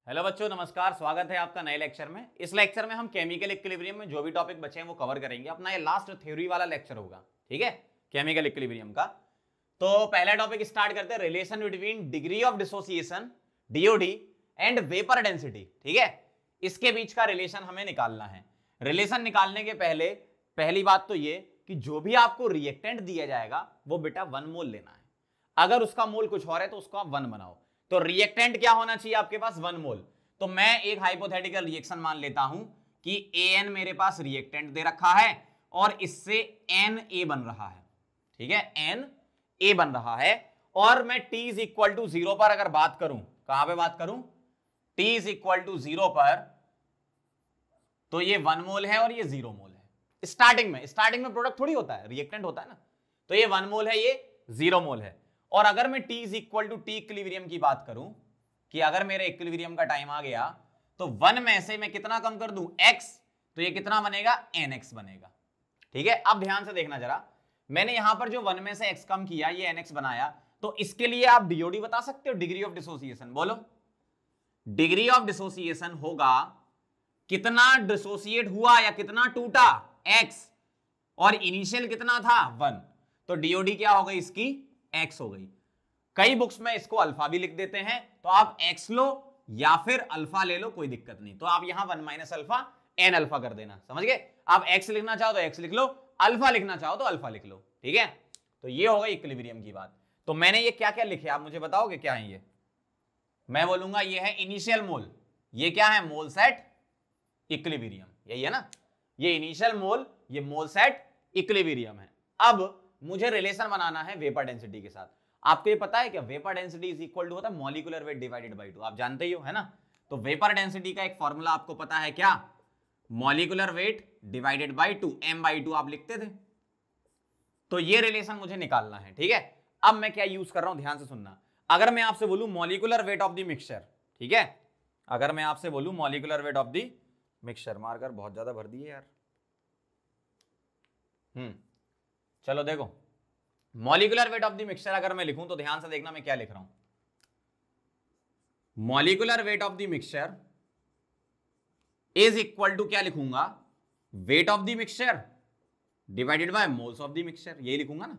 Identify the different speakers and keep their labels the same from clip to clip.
Speaker 1: Hello बच्चों, नमस्कार। स्वागत है आपका नए लेक्चर में। इस लेक्चर में हम केमिकल इक्विलिब्रियम में जो भी टॉपिक बचे हैं वो कवर करेंगे। अपना ये लास्ट थ्योरी वाला लेक्चर होगा, ठीक है, केमिकल इक्विलिब्रियम का। तो पहला टॉपिक स्टार्ट करते हैं, relation between degree of dissociation DoD and vapour density. ठीक है, इसके बीच का रिलेशन हमें निकालना है। रिलेशन निकालने के पहले पहली बात तो ये कि जो भी आपको रिएक्टेंट दिया जाएगा वो बेटा 1 मोल लेना है। अगर उसका मोल कुछ और है तो उसको आप 1 बनाओ। तो रिएक्टेंट क्या होना चाहिए आपके पास? 1 मोल। तो मैं एक हाइपोथेटिकल रिएक्शन मान लेता हूं कि एन मेरे पास रिएक्टेंट दे रखा है और इससे एन ए बन रहा है। ठीक है, एन ए बन रहा है और मैं T इज इक्वल टू 0 पर अगर बात करूं, कहां पे बात करूं? T इज इक्वल टू 0 पर, तो ये 1 मोल है और ये 0 मोल है। स्टार्टिंग में प्रोडक्ट थोड़ी होता है, रिएक्टेंट होता है ना। तो ये 1 मोल है, ये 0 मोल है। और अगर मैं T is equal to T equilibrium की बात करूं कि अगर मेरे इक्विलिब्रियम का टाइम आ गया तो 1 में से मैं कितना कम कर दूं? x, तो ये कितना बनेगा? nx बनेगा। ठीक है, अब ध्यान से देखना जरा, मैंने यहां पर जो 1 में से x कम किया, ये nx बनाया, तो इसके लिए आप डीओडी बता सकते हो, डिग्री ऑफ डिसोसिएशन। बोलो, डिग्री ऑफ डिसोसिएशन होगा कितना डिसोसिएट हुआ या कितना टूटा? x, और इनिशियल कितना था? 1। तो डीओडी क्या हो गई इसकी? x हो गई। कई बुक्स में इसको अल्फा भी लिख देते हैं, तो आप x लो या फिर अल्फा ले लो, कोई दिक्कत नहीं। तो आप यहां 1 माइनस अल्फा एन अल्फा कर देना, समझ गए? आप x लिखना चाहो तो x लिख लो, अल्फा लिखना चाहो तो अल्फा लिख लो। ठीक है, तो ये हो गई इक्विलिब्रियम की बात। तो मैंने ये क्या क्या लिखे, आप मुझे बताओगे क्या है ये? मैं बोलूंगा ये है इनिशियल मोल। ये क्या है? मोल सेट इक्विलिब्रियम, यही है ना। ये इनिशियल मोल, ये मोल सेट इक्विलिब्रियम है। अब मुझे रिलेशन बनाना है वेपर डेंसिटी के साथ। आपको ये पता है क्या? Vapour density is equal to होता है मॉलिक्यूलर वेट डिवाइडेड बाय 2। आप जानते ही हो, है ना। तो वेपर डेंसिटी का एक फॉर्मूला आपको पता है क्या? Molecular weight divided by 2, m/2 आप लिखते थे। तो ये रिलेशन मुझे निकालना है। ठीक है, अब मैं क्या यूज कर रहा हूं, ध्यान से सुनना। अगर मैं आपसे बोलूं molecular weight of the mixture, ठीक है, अगर मैं आपसे बोलूं molecular weight of the mixture, marker बहुत ज्यादा भर दिए यार। चलो देखो, molecular weight of the mixture अगर मैं लिखूं तो ध्यान से देखना मैं क्या लिख रहा हूं। Molecular weight of the mixture is equal to क्या लिखूंगा? Weight of the mixture divided by moles of the mixture, यही लिखूंगा ना।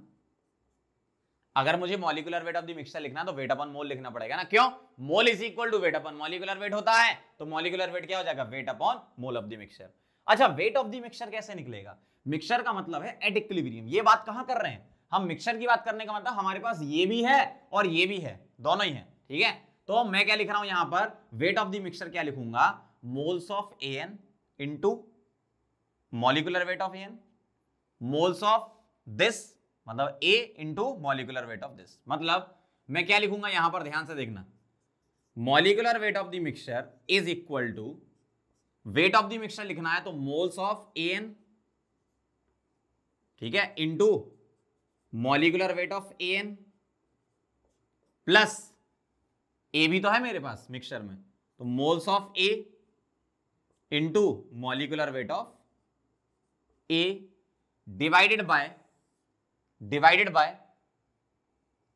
Speaker 1: अगर मुझे molecular weight of the mixture लिखना तो वेट अपॉन मोल लिखना पड़ेगा ना। क्यों? Mole is equal to weight upon molecular weight होता है, तो मॉलिक्यूलर वेट क्या हो जाएगा? Weight upon mole of the mixture. अच्छा, वेट ऑफ द मिक्सचर कैसे निकलेगा? मिक्सचर का मतलब है एट इक्विलिब्रियम। ये बात कहां कर रहे हैं हम? मिक्सचर की बात करने का मतलब हमारे पास ये भी है और ये भी है, दोनों ही है। ठीक है, तो मैं क्या लिख रहा हूं यहां पर? वेट ऑफ द मिक्सचर क्या लिखूंगा? Moles of N into molecular weight of N, moles of this मतलब A into molecular weight of this. मतलब मैं क्या लिखूंगा यहां पर? ध्यान से देखना, molecular weight of the mixture is equal to, weight of the mixture लिखना है तो मोल्स ऑफ एन, ठीक है, into molecular weight of N plus A भी तो है मेरे पास मिक्सचर में, तो moles of A into molecular weight of A divided by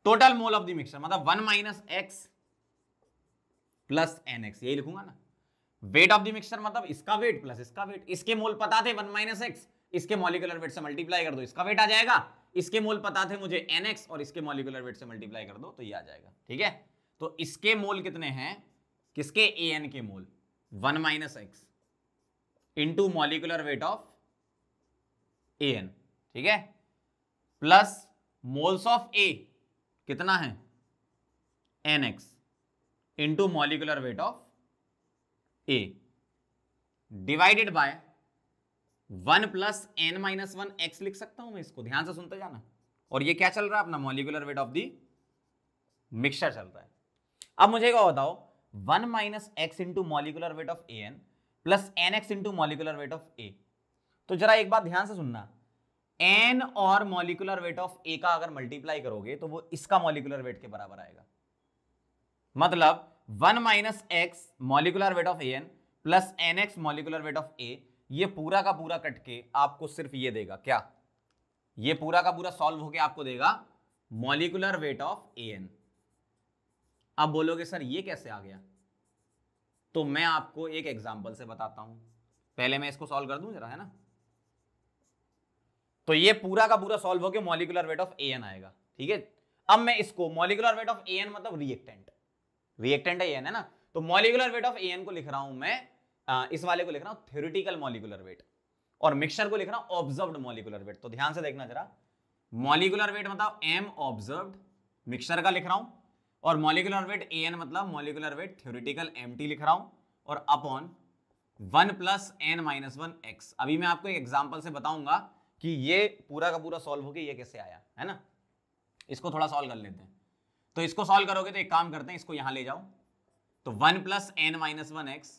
Speaker 1: total mole of the mixture, मतलब 1 minus x plus n x, यही लिखूंगा ना। वेट ऑफ द मिक्सचर मतलब इसका वेट प्लस इसका वेट। इसके मोल पता थे 1 माइनस एक्स, इसके मॉलिक्यूलर वेट से मल्टीप्लाई कर दो, इसका वेट आ जाएगा। इसके मोल पता थे मुझे nx, और इसके मॉलिक्यूलर वेट से मल्टीप्लाई कर दो तो ये आ जाएगा। ठीक है, तो इसके मोल कितने हैं? किसके? an के मोल 1 minus x into molecular weight of an, ठीक है, प्लस मोल्स ऑफ a कितना है? nx into molecular weight of a divided by 1 plus n minus 1 x लिख सकता हूं मैं इसको, ध्यान से सुनते जाना। और ये क्या चल रहा है अपना? Molecular weight of the mixture चल रहा है। अब मुझे क्या बताओ, 1 minus x into molecular weight of an plus n x into molecular weight of a। तो जरा एक बात ध्यान से सुनना, n और मॉलिक्यूलर वेट ऑफ a का अगर मल्टीप्लाई करोगे तो वो इसका मॉलिक्यूलर वेट के बराबर आएगा। मतलब 1 minus x molecular weight of an plus n x molecular weight of a, ये पूरा का पूरा कट के आपको सिर्फ ये देगा क्या? ये पूरा का पूरा सॉल्व होके आपको देगा मॉलिक्यूलर वेट ऑफ an। अब बोलोगे सर ये कैसे आ गया? तो मैं आपको एक एग्जांपल से बताता हूं, पहले मैं इसको सॉल्व कर दूं जरा, है ना। तो ये पूरा का पूरा सॉल्व होकर मॉलिक्यूलर वेट ऑफ एन आएगा, ठीक है। अब मैं इसको मॉलिक्यूलर वेट ऑफ एन मतलब रिएक्टेंट है एन, है ना। तो मॉलिक्यूलर वेट ऑफ एन को लिख रहा हूं मैं, इस वाले को लिख रहा हूं थ्योरेटिकल मॉलिक्यूलर वेट, और मिक्सचर को लिख रहा हूं ऑब्जर्व्ड मॉलिक्यूलर वेट। तो ध्यान से देखना जरा, मॉलिक्यूलर वेट मतलब एम ऑब्जर्व्ड, मिक्सचर का लिख रहा हूं, और मॉलिक्यूलर वेट एन मतलब मॉलिक्यूलर वेट थ्योरेटिकल एमटी लिख रहा हूं, और अपॉन 1 + n-1 x। अभी मैं आपको एक एग्जांपल से बताऊंगा कि ये पूरा का पूरा सॉल्व होके ये कैसे आया, है ना। इसको थोड़ा सॉल्व कर लेते हैं। तो इसको सॉल्व करोगे तो एक काम करते हैं, इसको यहां ले जाओ, तो 1 + n-1 x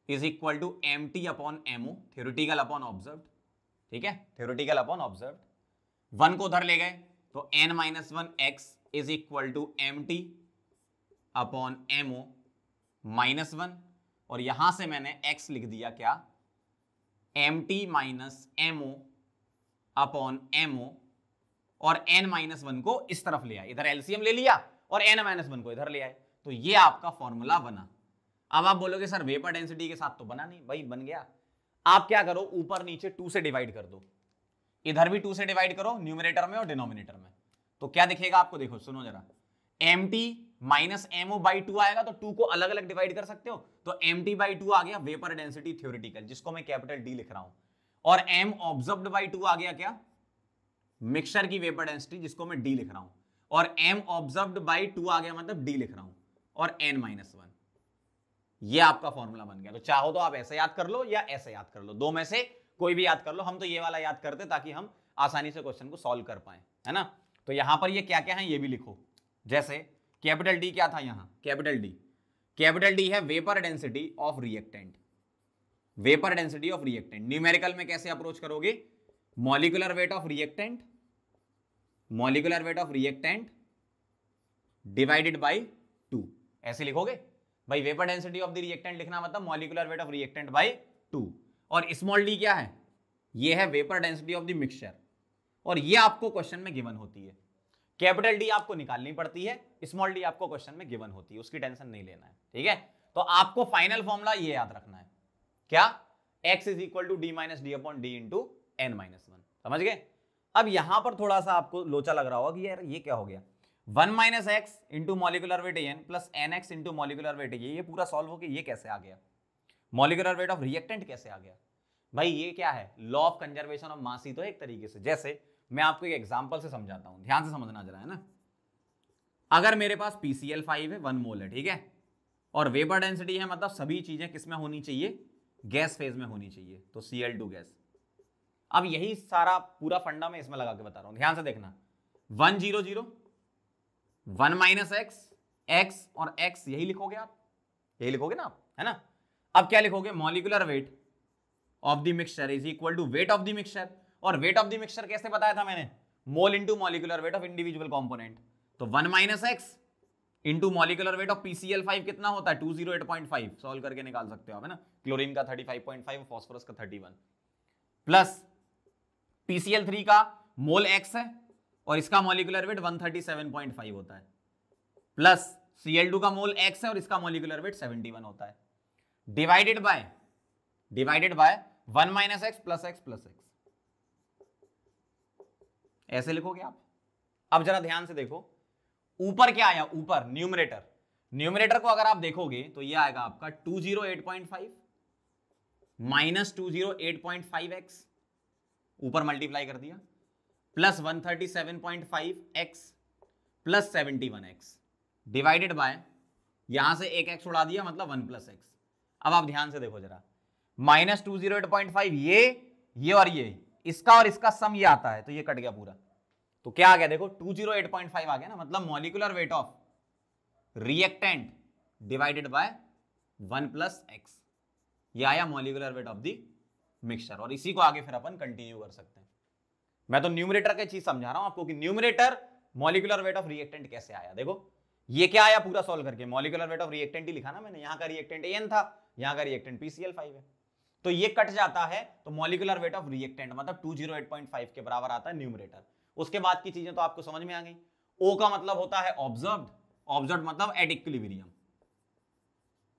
Speaker 1: is equal to mt upon mo, theoretical upon observed, ठीक है, थ्योरेटिकल अपॉन ऑब्जर्व्ड। 1 को उधर ले गए तो n-1 x is equal to mt upon mo -1, और यहां से मैंने x लिख दिया क्या, mt - mo अपॉन mo, और n-1 को इस तरफ ले आए, इधर एलसीएम ले लिया और n-1 को इधर ले आए, तो ये आपका फॉर्मूला बना। अब आप बोलोगे सर वेपर डेंसिटी के साथ तो बना नहीं, भाई बन गया। आप क्या करो, ऊपर नीचे 2 से डिवाइड कर दो, इधर भी 2 से डिवाइड करो, न्यूमरेटर में और डिनोमिनेटर में, तो क्या दिखेगा आपको, देखो सुनो जरा, mt - mo बाई 2 आएगा, तो 2 को अलग अलग डिवाइड कर सकते हो, तो mt बाई 2 आ गया वेपर डेंसिटी थ्योरेटिकल, जिसको मैं कैपिटल D लिख रहा हूं, और m ऑब्जर्व्ड बाई 2 आ गया क्या, मिक्सचर की वेपर डेंसिटी, जिसको मैं D लिख रहा हूं, और m ऑब्जर्व्ड बाई 2 आ गया मतलब D लिख रहा हूं, और n-1। ये आपका फॉर्मूला बन गया। तो चाहो तो आप ऐसे याद कर लो या ऐसे याद कर लो, दो में से कोई भी याद कर लो। हम तो ये वाला याद करते ताकि हम आसानी से क्वेश्चन को सॉल्व कर पाए, है ना। तो यहां पर ये क्या क्या है ये भी लिखो, जैसे कैपिटल D क्या था, यहां कैपिटल D है vapour density of reactant, vapour density of reactant. Numerical में कैसे अप्रोच करोगे, molecular weight of reactant divided by 2, ऐसे लिखोगे भाई। Vapour density of the reactant लिखना मतलब molecular weight of reactant by 2, और स्मॉल d क्या है, ये है vapour density of the mixture, और ये आपको क्वेश्चन में गिवन होती है। कैपिटल D आपको निकालनी पड़ती है, स्मॉल d आपको क्वेश्चन में गिवन होती है, उसकी टेंशन नहीं लेना है, ठीक है। तो आपको फाइनल फॉर्मूला ये याद रखना है, क्या, x is equal to d - d upon d into n-1, समझ गए। अब यहां पर थोड़ा सा आपको लोचा लग रहा होगा कि यार ये क्या हो गया, 1 - x into molecular wait n plus nx into molecular wait ये पूरा सॉल्व होके ये कैसे आ गया, मॉलिक्यूलर वेट ऑफ रिएक्टेंट कैसे आ गया। भाई ये क्या है, law of conservation of mass ही तो एक तरीके से। जैसे मैं आपको एक एग्जांपल से समझाता हूं, ध्यान से समझना जरा, है ना। अगर मेरे पास PCl5 है, 1 मोल है, ठीक है, और वेपर डेंसिटी है, मतलब सभी चीजें किसमें होनी चाहिए, गैस फेज में होनी चाहिए, तो Cl2 गैस। अब यही सारा पूरा फंडा मैं इसमें लगा के बता रहा हूं, ध्यान से देखना, 1 0 0 1 - x और x यही लिखोगे आप, यही लिखोगे ना आप, है ना। अब क्या लिखोगे, molecular weight of the mixture is equal to weight of the mixture, और वेट ऑफ द मिक्सचर कैसे बताया था मैंने, mole into molecular weight of individual component. तो 1 - x into molecular weight of PCl5 कितना होता है, 208.5, सॉल्व करके निकाल सकते हो आप, है ना। क्लोरीन का 35.5, फॉस्फोरस का 31, प्लस PCl3 का मोल x है और इसका मॉलिक्यूलर वेट 137.5 होता है, प्लस Cl2 का मोल x है और इसका मॉलिक्यूलर वेट 71 होता है, divided by 1 - x plus x, ऐसे लिखोगे आप। अब जरा ध्यान से देखो, ऊपर क्या आया, ऊपर न्यूमरेटर को अगर आप देखोगे तो ये आएगा आपका 208.5 माइनस 208.5x, ऊपर मल्टीप्लाई कर दिया, plus 137.5x plus 71x, divided by, यहां से एक x उड़ा दिया मतलब 1 + x। अब आप ध्यान से देखो जरा, माइनस 208.5 ये और ये, इसका और इसका सम ये आता है, तो ये कट गया पूरा, तो क्या आ गया देखो 208.5 आ गया ना, मतलब molecular weight of reactant divided by 1 + x, ये आया molecular weight of the mixture. और इसी को आगे फिर अपन कंटिन्यू कर सकते हैं। मैं तो न्यूमरेटर की चीज समझा रहा हूं आपको कि numerator molecular weight of reactant कैसे आया। देखो ये क्या आया पूरा सॉल्व करके, मॉलिक्यूलर वेट ऑफ रिएक्टेंट ही लिखा ना मैंने, यहां का रिएक्टेंट An था, यहां का रिएक्टेंट PCl5 है, तो ये कट जाता है, तो मॉलिक्यूलर वेट ऑफ रिएक्टेंट मतलब 208.5 के बराबर आता है न्यूमरेटर। उसके बाद की चीजें तो आपको समझ में आ गई। O का मतलब होता है ऑब्जर्व्ड, ऑब्जर्व्ड मतलब एट इक्विलिब्रियम,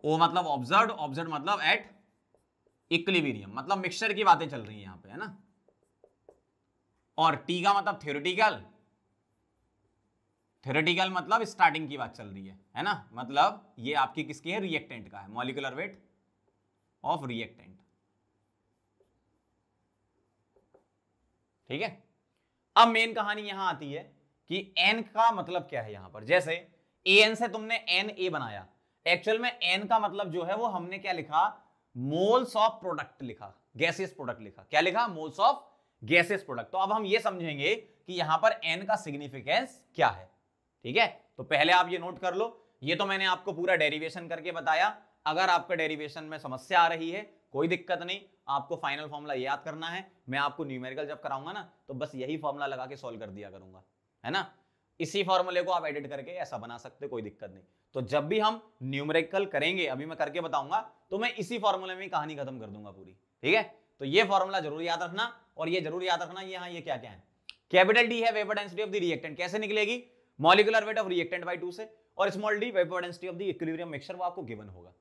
Speaker 1: ओ मतलब ऑब्जर्व, ऑब्जर्व मतलब एट इक्विलिब्रियम, मतलब मिक्सचर की बातें चल रही है यहां पे, है ना। और टी का मतलब थ्योरेटिकल, थ्योरेटिकल मतलब स्टार्टिंग की बात चल रही है ना। मतलब ये आपकी किसकी है, रिएक्टेंट का है, मॉलिक्यूलर वेट ऑफ रिएक्टेंट, ठीक है। अब मेन कहानी यहां आती है कि एन का मतलब क्या है यहां पर। जैसे एन से तुमने एन ए बनाया, एक्चुअल में एन का मतलब जो है वो हमने क्या लिखा, मोल्स ऑफ प्रोडक्ट लिखा, गैसियस प्रोडक्ट लिखा। क्या लिखा, मोल्स ऑफ गैसियस प्रोडक्ट। तो अब हम ये समझेंगे कि यहां पर एन का सिग्निफिकेंस क्या है, ठीक है। तो पहले आप ये नोट कर लो, ये तो मैंने आपको पूरा डेरिवेशन करके बताया। अगर आपका डेरिवेशन में समस्या आ रही है कोई दिक्कत नहीं, आपको फाइनल फॉर्मूला याद करना है। मैं आपको न्यूमेरिकल जब कराऊंगा ना तो बस यही फॉर्मूला लगा के सॉल्व कर दिया करूंगा, है ना। इसी फॉर्मूले को आप एडिट करके ऐसा बना सकते, कोई दिक्कत नहीं। तो जब भी हम न्यूमेरिकल करेंगे, अभी मैं करके बताऊंगा, तो मैं इसी फॉर्मूले में कहानी खत्म कर दूंगा पूरी, ठीक है। तो ये फॉर्मूला जरूर याद रखना, और ये जरूर याद रखना यहाँ ये क्या क्या है। कैपिटल डी है vapour density of the reactant, कैसे निकलेगी, molecular weight of reactant bye 2 से, और small D vapour density of the equilibrium mixture, वो आपको गिवन होगा,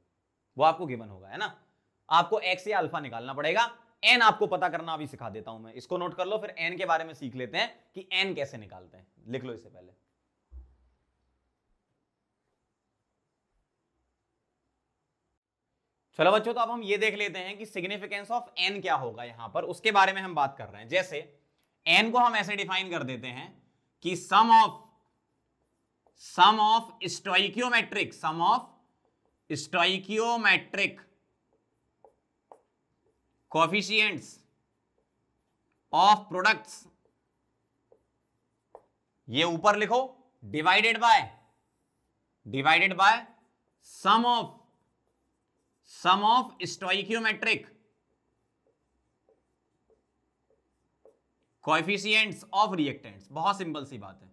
Speaker 1: वो आपको गिवन होगा, है ना। आपको एक्स या अल्फा निकालना पड़ेगा, एन आपको पता करना अभी सिखा देता हूं मैं, इसको नोट कर लो, फिर एन के बारे में सीख लेते हैं कि एन कैसे निकालते हैं। लिख लो इसे पहले। चलो बच्चों, तो अब हम ये देख लेते हैं कि सिग्निफिकेंस ऑफ एन क्या होगा यहां पर, उसके बारे में हम बात कर रहे हैं। जैसे एन को हम ऐसे डिफाइन कर देते हैं कि sum of stoichiometric, sum of stoichiometric coefficients of products, ये ऊपर लिखो, divided by sum of stoichiometric coefficients of reactants. बहुत सिंपल सी बात है,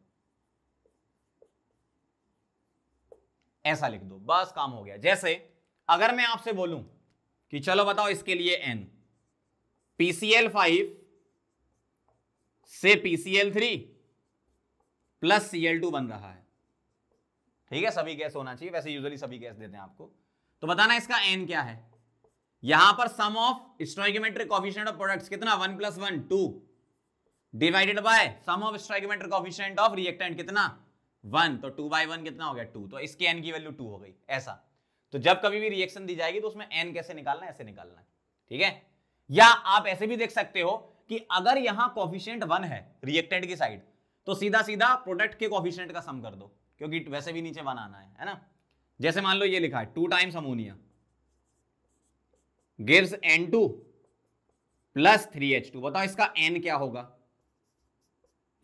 Speaker 1: ऐसा लिख दो, बस काम हो गया। जैसे अगर मैं आपसे बोलूं कि चलो बताओ इसके लिए n, PCl5 से PCl3 प्लस Cl2 बन रहा है, ठीक है। सभी गैस होना चाहिए, वैसे यूजुअली सभी गैस देते हैं आपको। तो बताना इसका n क्या है। यहां पर sum of stoichiometric coefficient of products कितना, 1 + 1 2, divided by sum of stoichiometric coefficient of reactant कितना 1, तो 2/1 कितना हो गया 2, तो इसके n की वैल्यू 2 हो गई। ऐसा, तो जब कभी भी रिएक्शन दी जाएगी तो उसमें n कैसे निकालना है, ऐसे निकालना है, ठीक है। या आप ऐसे भी देख सकते हो कि अगर यहां कोएफिशिएंट 1 है रिएक्टेंट की साइड, तो सीधा सीधा प्रोडक्ट के कोएफिशिएंट का सम कर दो, क्योंकि वैसे भी नीचे 1 आना है ना। जैसे मान लो ये लिखा है 2 times ammonia gives N2 plus 3H2, बताओ इसका n क्या होगा।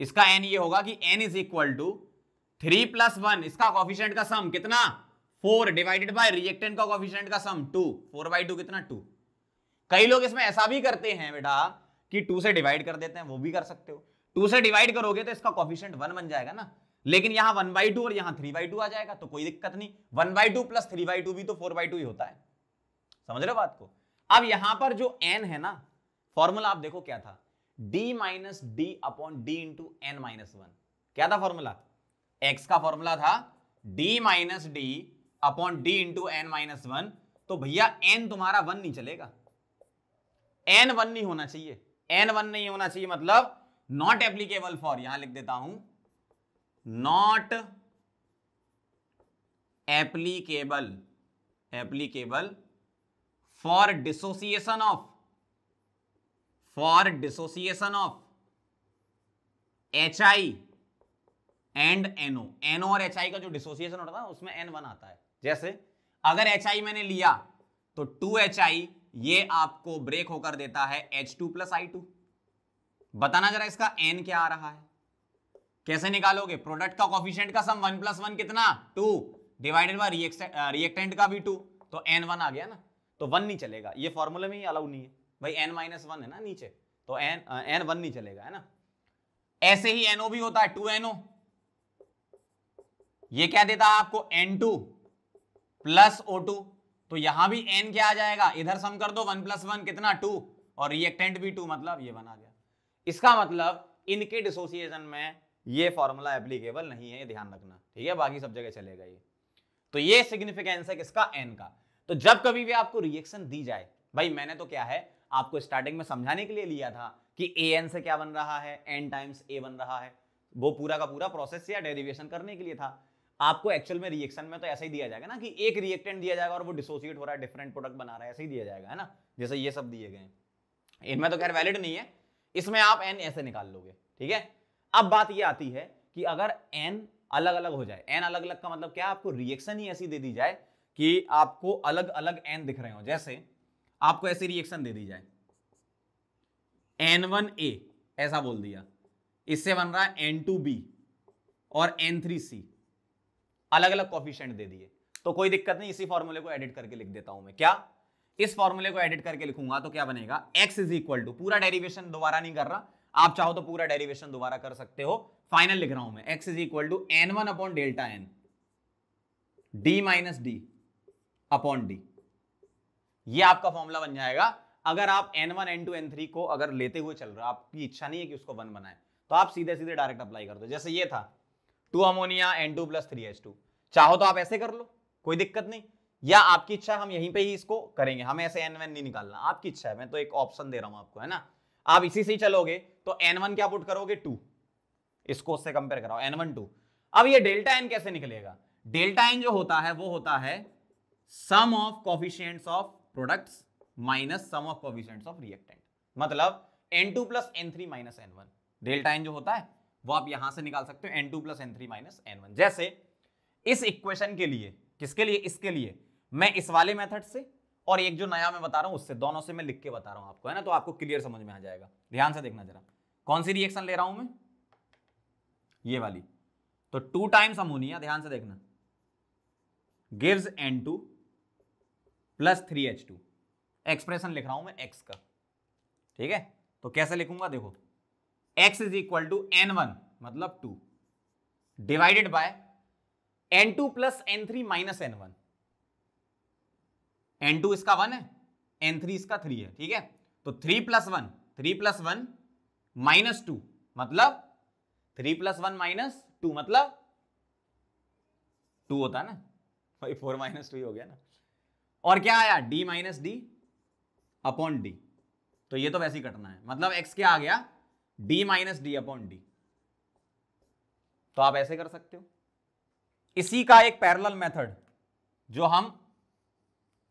Speaker 1: इसका n ये होगा कि n इज इक्वल टू 3 + 1, इसका कोएफिशिएंट का सम कितना 4, डिवाइडेड बाय रिएक्टेंट का कोएफिशिएंट का सम 2, 4/2 कितना 2। कई लोग इसमें ऐसा भी करते हैं बेटा कि 2 से डिवाइड कर देते हैं, वो भी कर सकते हो। 2 से डिवाइड करोगे तो इसका कोएफिशिएंट 1 बन जाएगा ना, लेकिन यहां 1/2 और यहां 3/2 आ जाएगा, तो कोई दिक्कत नहीं। 1/2 + 3/2 भी तो 4/2 ही होता है, समझ रहे हो बात को। अब यहां पर जो n है ना, फॉर्मूला आप देखो क्या था, d - d / d × n - 1। क्या था फॉर्मूला, x का फॉर्मूला था d - d / d × n - 1। तो भैया n तुम्हारा 1 नहीं चलेगा, n 1 नहीं होना चाहिए, n 1 नहीं होना चाहिए, मतलब नॉट एप्लीकेबल फॉर, यहां लिख देता हूं not applicable for dissociation of HI and NO। NO और HI का जो डिसोसिएशन होता है उसमें N1 आता है। जैसे अगर HI मैंने लिया तो 2HI ये आपको ब्रेक होकर देता है H2 + I2। बताना जरा इसका n क्या आ रहा है, कैसे निकालोगे। प्रोडक्ट का कोएफिशिएंट का सम 1 + 1 कितना 2, डिवाइडेड बाय रिएक्टेंट का भी 2, तो n1 आ गया ना। तो 1 नहीं चलेगा, ये फॉर्मूले में ही अलाउ नहीं है भाई, n - 1 है ना नीचे, तो n 1 नहीं चलेगा, है ना। ऐसे ही NO भी होता है 2NO, ये क्या देता है आपको N2 + O2, तो यहां भी n क्या आ जाएगा, इधर सम कर दो 1 + 1 कितना 2, और रिएक्टेंट भी 2, मतलब ये 1 आ गया। इसका मतलब इनके डिसोसिएशन में ये फॉर्मूला एप्लीकेबल नहीं है, ध्यान रखना, ठीक है। बाकी सब जगह चलेगा ये। तो ये सिग्निफिकेंस है किसका, n का। तो जब कभी भी आपको रिएक्शन दी जाए, भाई मैंने तो क्या है आपको स्टार्टिंग में समझाने के लिए लिया था कि an से क्या बन रहा है, n टाइम्स a बन रहा है, वो पूरा का पूरा प्रोसेस या डेरिवेशन करने के लिए था। आपको एक्चुअल में रिएक्शन में तो ऐसा ही दिया जाएगा ना कि एक रिएक्टेंट दिया जाएगा और वो डिसोसिएट हो रहा है, डिफरेंट प्रोडक्ट बना रहा है, ऐसे ही दिया जाएगा, है ना, जैसे ये सब दिए गए। इनमें तो खैर वैलिड नहीं है, इसमें आप n ऐसे निकाल लोगे, ठीक है। अब बात ये आती है कि अगर n अलग अलग हो जाए, n अलग अलग का मतलब क्या, आपको रिएक्शन ही ऐसी दे दी जाए कि आपको अलग अलग n दिख रहे हो। जैसे आपको ऐसी रिएक्शन दे दी जाए N1A ऐसा बोल दिया, इससे बन रहा है N2B और N3C, अलग अलग कोफिशिएंट दे दिए, तो कोई दिक्कत नहीं, इसी फॉर्मूले को एडिट करके लिख देता हूं मैं। क्या, इस फॉर्मूले को एडिट करके लिखूंगा तो क्या बनेगा, x इज इक्वल टू, पूरा डेरिवेशन दोबारा नहीं कर रहा, आप चाहो तो पूरा डेरिवेशन दोबारा कर सकते हो, फाइनल लिख रहा हूं मैं, x is equal to n1 upon delta n d minus D upon D. ये आपका फॉर्मूला बन जाएगा। अगर आप n1 n2 n3 को अगर लेते हुए चल रहे हो, आपकी इच्छा नहीं है कि उसको 1 बनाए, तो आप सीधे सीधे डायरेक्ट अप्लाई कर दो। जैसे ये था 2 अमोनिया N2 प्लस 3H2, चाहो तो आप ऐसे कर लो, कोई दिक्कत नहीं, या आपकी इच्छा हम यहीं पे ही इसको करेंगे, हमें ऐसे n1 नहीं निकालना, आपकी इच्छा है, मैं तो एक ऑप्शन दे रहा हूं आपको, है ना। आप इसी से ही चलोगे तो n1 क्या पुट करोगे 2, इसको उससे कंपेयर कराओ n1 2। अब ये डेल्टा n कैसे निकलेगा, डेल्टा n जो होता है वो होता है sum of coefficients of products minus sum of coefficients of reactant, मतलब n2 plus n3 minus n1। Delta n जो होता है वो आप यहां से निकाल सकते हो, n2 plus n3 minus n1। जैसे इस इक्वेशन के लिए, किसके लिए, इसके लिए मैं इस वाले मेथड से और एक जो नया मैं बता रहा हूं उससे, दोनों से मैं लिख के बता रहा हूं आपको, है ना, तो आपको क्लियर समझ में आ जाएगा। ध्यान से देखना जरा, कौन सी रिएक्शन ले रहा हूं मैं, ये वाली। तो 2 टाइम्स अमोनिया, ध्यान से देखना, gives N2 plus 3H2, expression लिख रहा हूं मैं x का, ठीक है। तो कैसे लिखूंगा, देखो x is equal to n1 मतलब 2 divided bye n2 plus n3 minus n1। n2 इसका 1 है, n3 इसका 3 है, ठीक है। तो 3 प्लस 1 माइनस 2 मतलब 3 प्लस 1 माइनस 2 मतलब 2 होता है ना भाई, 4 माइनस 2 हो गया ना। और क्या आया, d minus D upon D, तो ये तो वैसे ही कटना है, मतलब x क्या आ गया, d minus D upon D. तो आप ऐसे कर सकते हो। इसी का एक पैरेलल मेथड जो हम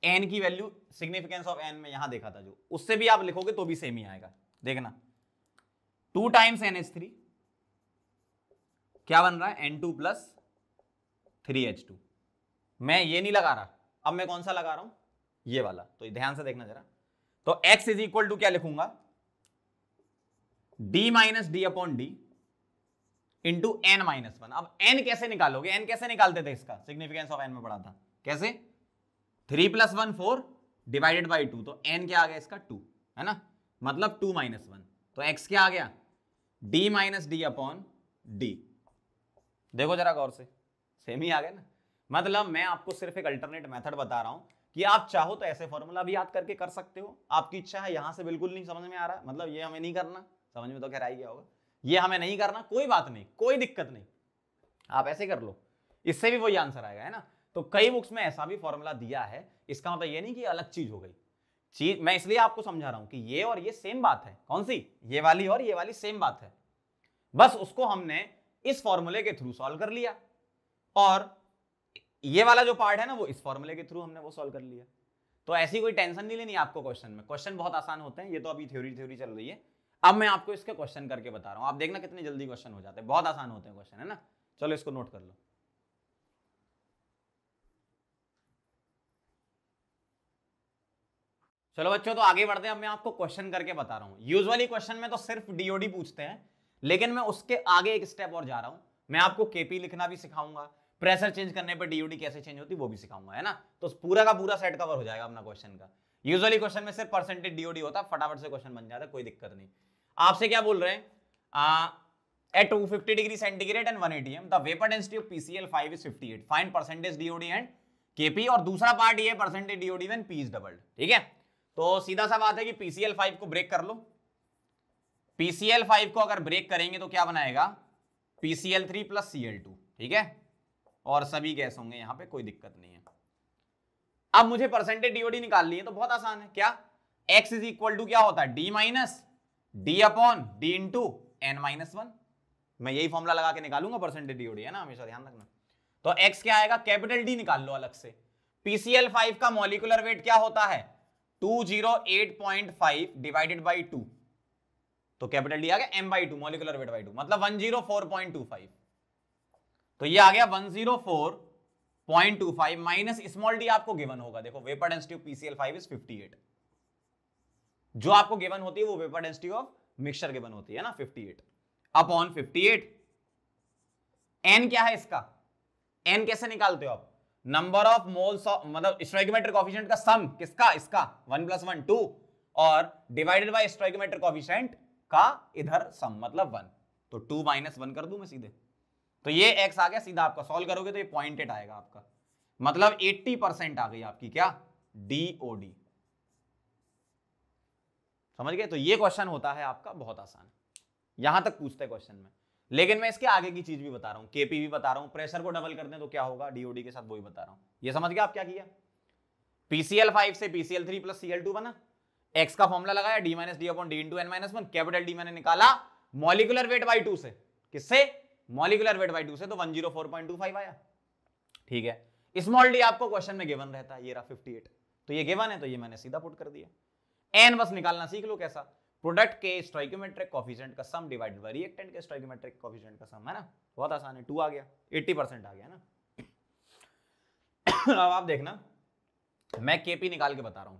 Speaker 1: n की वैल्यू सिग्निफिकेंस ऑफ n में यहां देखा था, जो उससे भी आप लिखोगे तो भी सेम ही आएगा। देखना 2 टाइम्स NH3 क्या बन रहा है, N2 प्लस 3H2। मैं ये नहीं लगा रहा, अब मैं कौन सा लगा रहा हूं, ये वाला, तो ध्यान से देखना जरा। तो x इज इक्वल टू क्या लिखूंगा, d minus D upon D into n minus 1। अब n कैसे निकालोगे, n कैसे निकालते थे, इसका सिग्निफिकेंस ऑफ n में पढ़ा था, कैसे, 3 प्लस 1 4 डिवाइडेड बाई 2, तो n क्या आ गया इसका 2, है ना, मतलब 2 माइनस 1, तो x क्या आ गया, d minus D upon D. देखो जरा गौर से, सेम ही आ गया ना। मतलब मैं आपको सिर्फ एक अल्टरनेट मेथड बता रहा हूं कि आप चाहो तो ऐसे फॉर्मूला भी याद करके कर सकते हो, आपकी इच्छा है। यहां से बिल्कुल नहीं समझ में आ रहा, मतलब ये हमें नहीं करना, समझ में तो खैर आ ही गया होगा, ये हमें नहीं करना, कोई बात नहीं, कोई दिक्कत नहीं, आप ऐसे कर लो, इससे भी वही आंसर आएगा, है ना। तो कई बुक्स में ऐसा भी फॉर्मूला दिया है, इसका मतलब ये नहीं कि अलग चीज हो गई चीज, मैं इसलिए आपको समझा रहा हूं कि ये और ये सेम बात है। कौन सी, ये वाली और ये वाली सेम बात है, बस उसको हमने इस फॉर्मूले के थ्रू सॉल्व कर लिया, और ये वाला जो पार्ट है ना वो इस फॉर्मूले के थ्रू हमने वो सॉल्व कर लिया। तो ऐसी कोई टेंशन नहीं लेनी आपको क्वेश्चन में, क्वेश्चन बहुत आसान होते हैं। ये तो अभी थ्योरी चल रही है, अब मैं आपको इसके क्वेश्चन करके बता रहा हूं, आप देखना कितनी जल्दी क्वेश्चन हो जाते हैं, बहुत आसान होते हैं क्वेश्चन, है ना। चलो इसको नोट कर लो। चलो बच्चों, तो आगे बढ़ते हैं। अब मैं आपको क्वेश्चन करके बता रहा हूं। यूजुअली क्वेश्चन में तो सिर्फ डीओडी पूछते हैं, लेकिन मैं उसके आगे एक स्टेप और जा रहा हूं, मैं आपको केपी लिखना भी सिखाऊंगा, प्रेशर चेंज करने पर डीओडी कैसे चेंज होती है वो भी सिखाऊंगा, है ना। तो पूरा का पूरा सेट कवर हो जाएगा अपना क्वेश्चन का। यूजुअली क्वेश्चन में सिर्फ परसेंटेज डीओडी होता है, फटाफट से क्वेश्चन बन जाता है, कोई दिक्कत नहीं। आपसे क्या बोल रहे हैं, at 250 degree centigrade and 1 atm the vapour density of PCl5 is 58, find percentage DoD and KP. और दूसरा पार्ट ये percentage DoD when P is doubled, ठीक है। तो सीधा सा बात है कि PCl5 को ब्रेक कर लो, PCl5 को अगर ब्रेक करेंगे तो क्या बनाएगा, PCl3 प्लस Cl2, ठीक है। और सभी गैस होंगे यहाँ पे, कोई दिक्कत नहीं है। अब मुझे परसेंटेज डीओडी निकालनी है तो बहुत आसान है, क्या x इज इक्वल टू क्या होता है d minus D upon D into n minus one. मैं यही फॉर्मूला लगा के निकालूंगा परसेंटेज डीओडी, है ना, हमेशा ध्यान रखना। तो x क्या आएगा, कैपिटल D निकाल लो अलग से। PCl5 का मॉलिक्यूलर वेट क्या होता है 208.5 डिवाइडेड बाई 2, तो कैपिटल D आ गया m/2 मॉलिक्यूलर वेट बाई 2 मतलब 104.25। तो ये आ गया 104.25 माइनस स्मॉल d आपको गिवन होगा, देखो vapour density of PCl5 is 58, जो आपको गिवन होती है वो vapour density of mixture given होती है ना 58 अपॉन 58। n क्या है इसका, n कैसे निकालते हो आप, नंबर ऑफ मोल्स मतलब स्टोइकोमेट्रिक कोएफिशिएंट का सम, किसका, इसका 1 + 1 2 और डिवाइडेड बाय स्टोइकोमेट्रिक कोएफिशिएंट का इधर सम मतलब 1, तो 2 - 1 कर दूं मैं सीधे, तो ये x आ गया सीधा। आपका सॉल्व करोगे तो ये 0.8 आएगा आपका, मतलब 80% आ गई आपकी क्या DOD। समझ गए। तो ये क्वेश्चन होता है आपका बहुत आसान, यहां तक पूछते हैं क्वेश्चन में, लेकिन मैं इसके आगे की चीज भी बता रहा हूं, केपी भी बता रहा हूं, प्रेशर को डबल कर दें तो क्या होगा डीओडी के साथ, वही बता रहा हूं। ये समझ गया आप क्या किया, PCl5 से PCl3 + Cl2 बना, x का फॉर्मूला लगाया d - d / d × n - 1, capital D मैंने निकाला मॉलिक्यूलर वेट बाई 2 से, किससे, मॉलिक्यूलर वेट बाई 2 से, तो 104.25 आया। ठीक है, स्मॉल d आपको क्वेश्चन में गिवन रहता है, ये रहा 58, तो ये गिवन है तो ये मैंने सीधा पुट कर दिया। n बस निकालना सीख लो कैसा, प्रोडक्ट के स्टोइकोमेट्रिक कोएफिशिएंट का सम डिवाइडेड बाय रिएक्टेंट के स्टोइकोमेट्रिक कोएफिशिएंट का सम, है ना, बहुत आसान है। 2 आ गया, 80% आ गया ना। अब आप देखना, मैं केपी निकाल के बता रहा हूं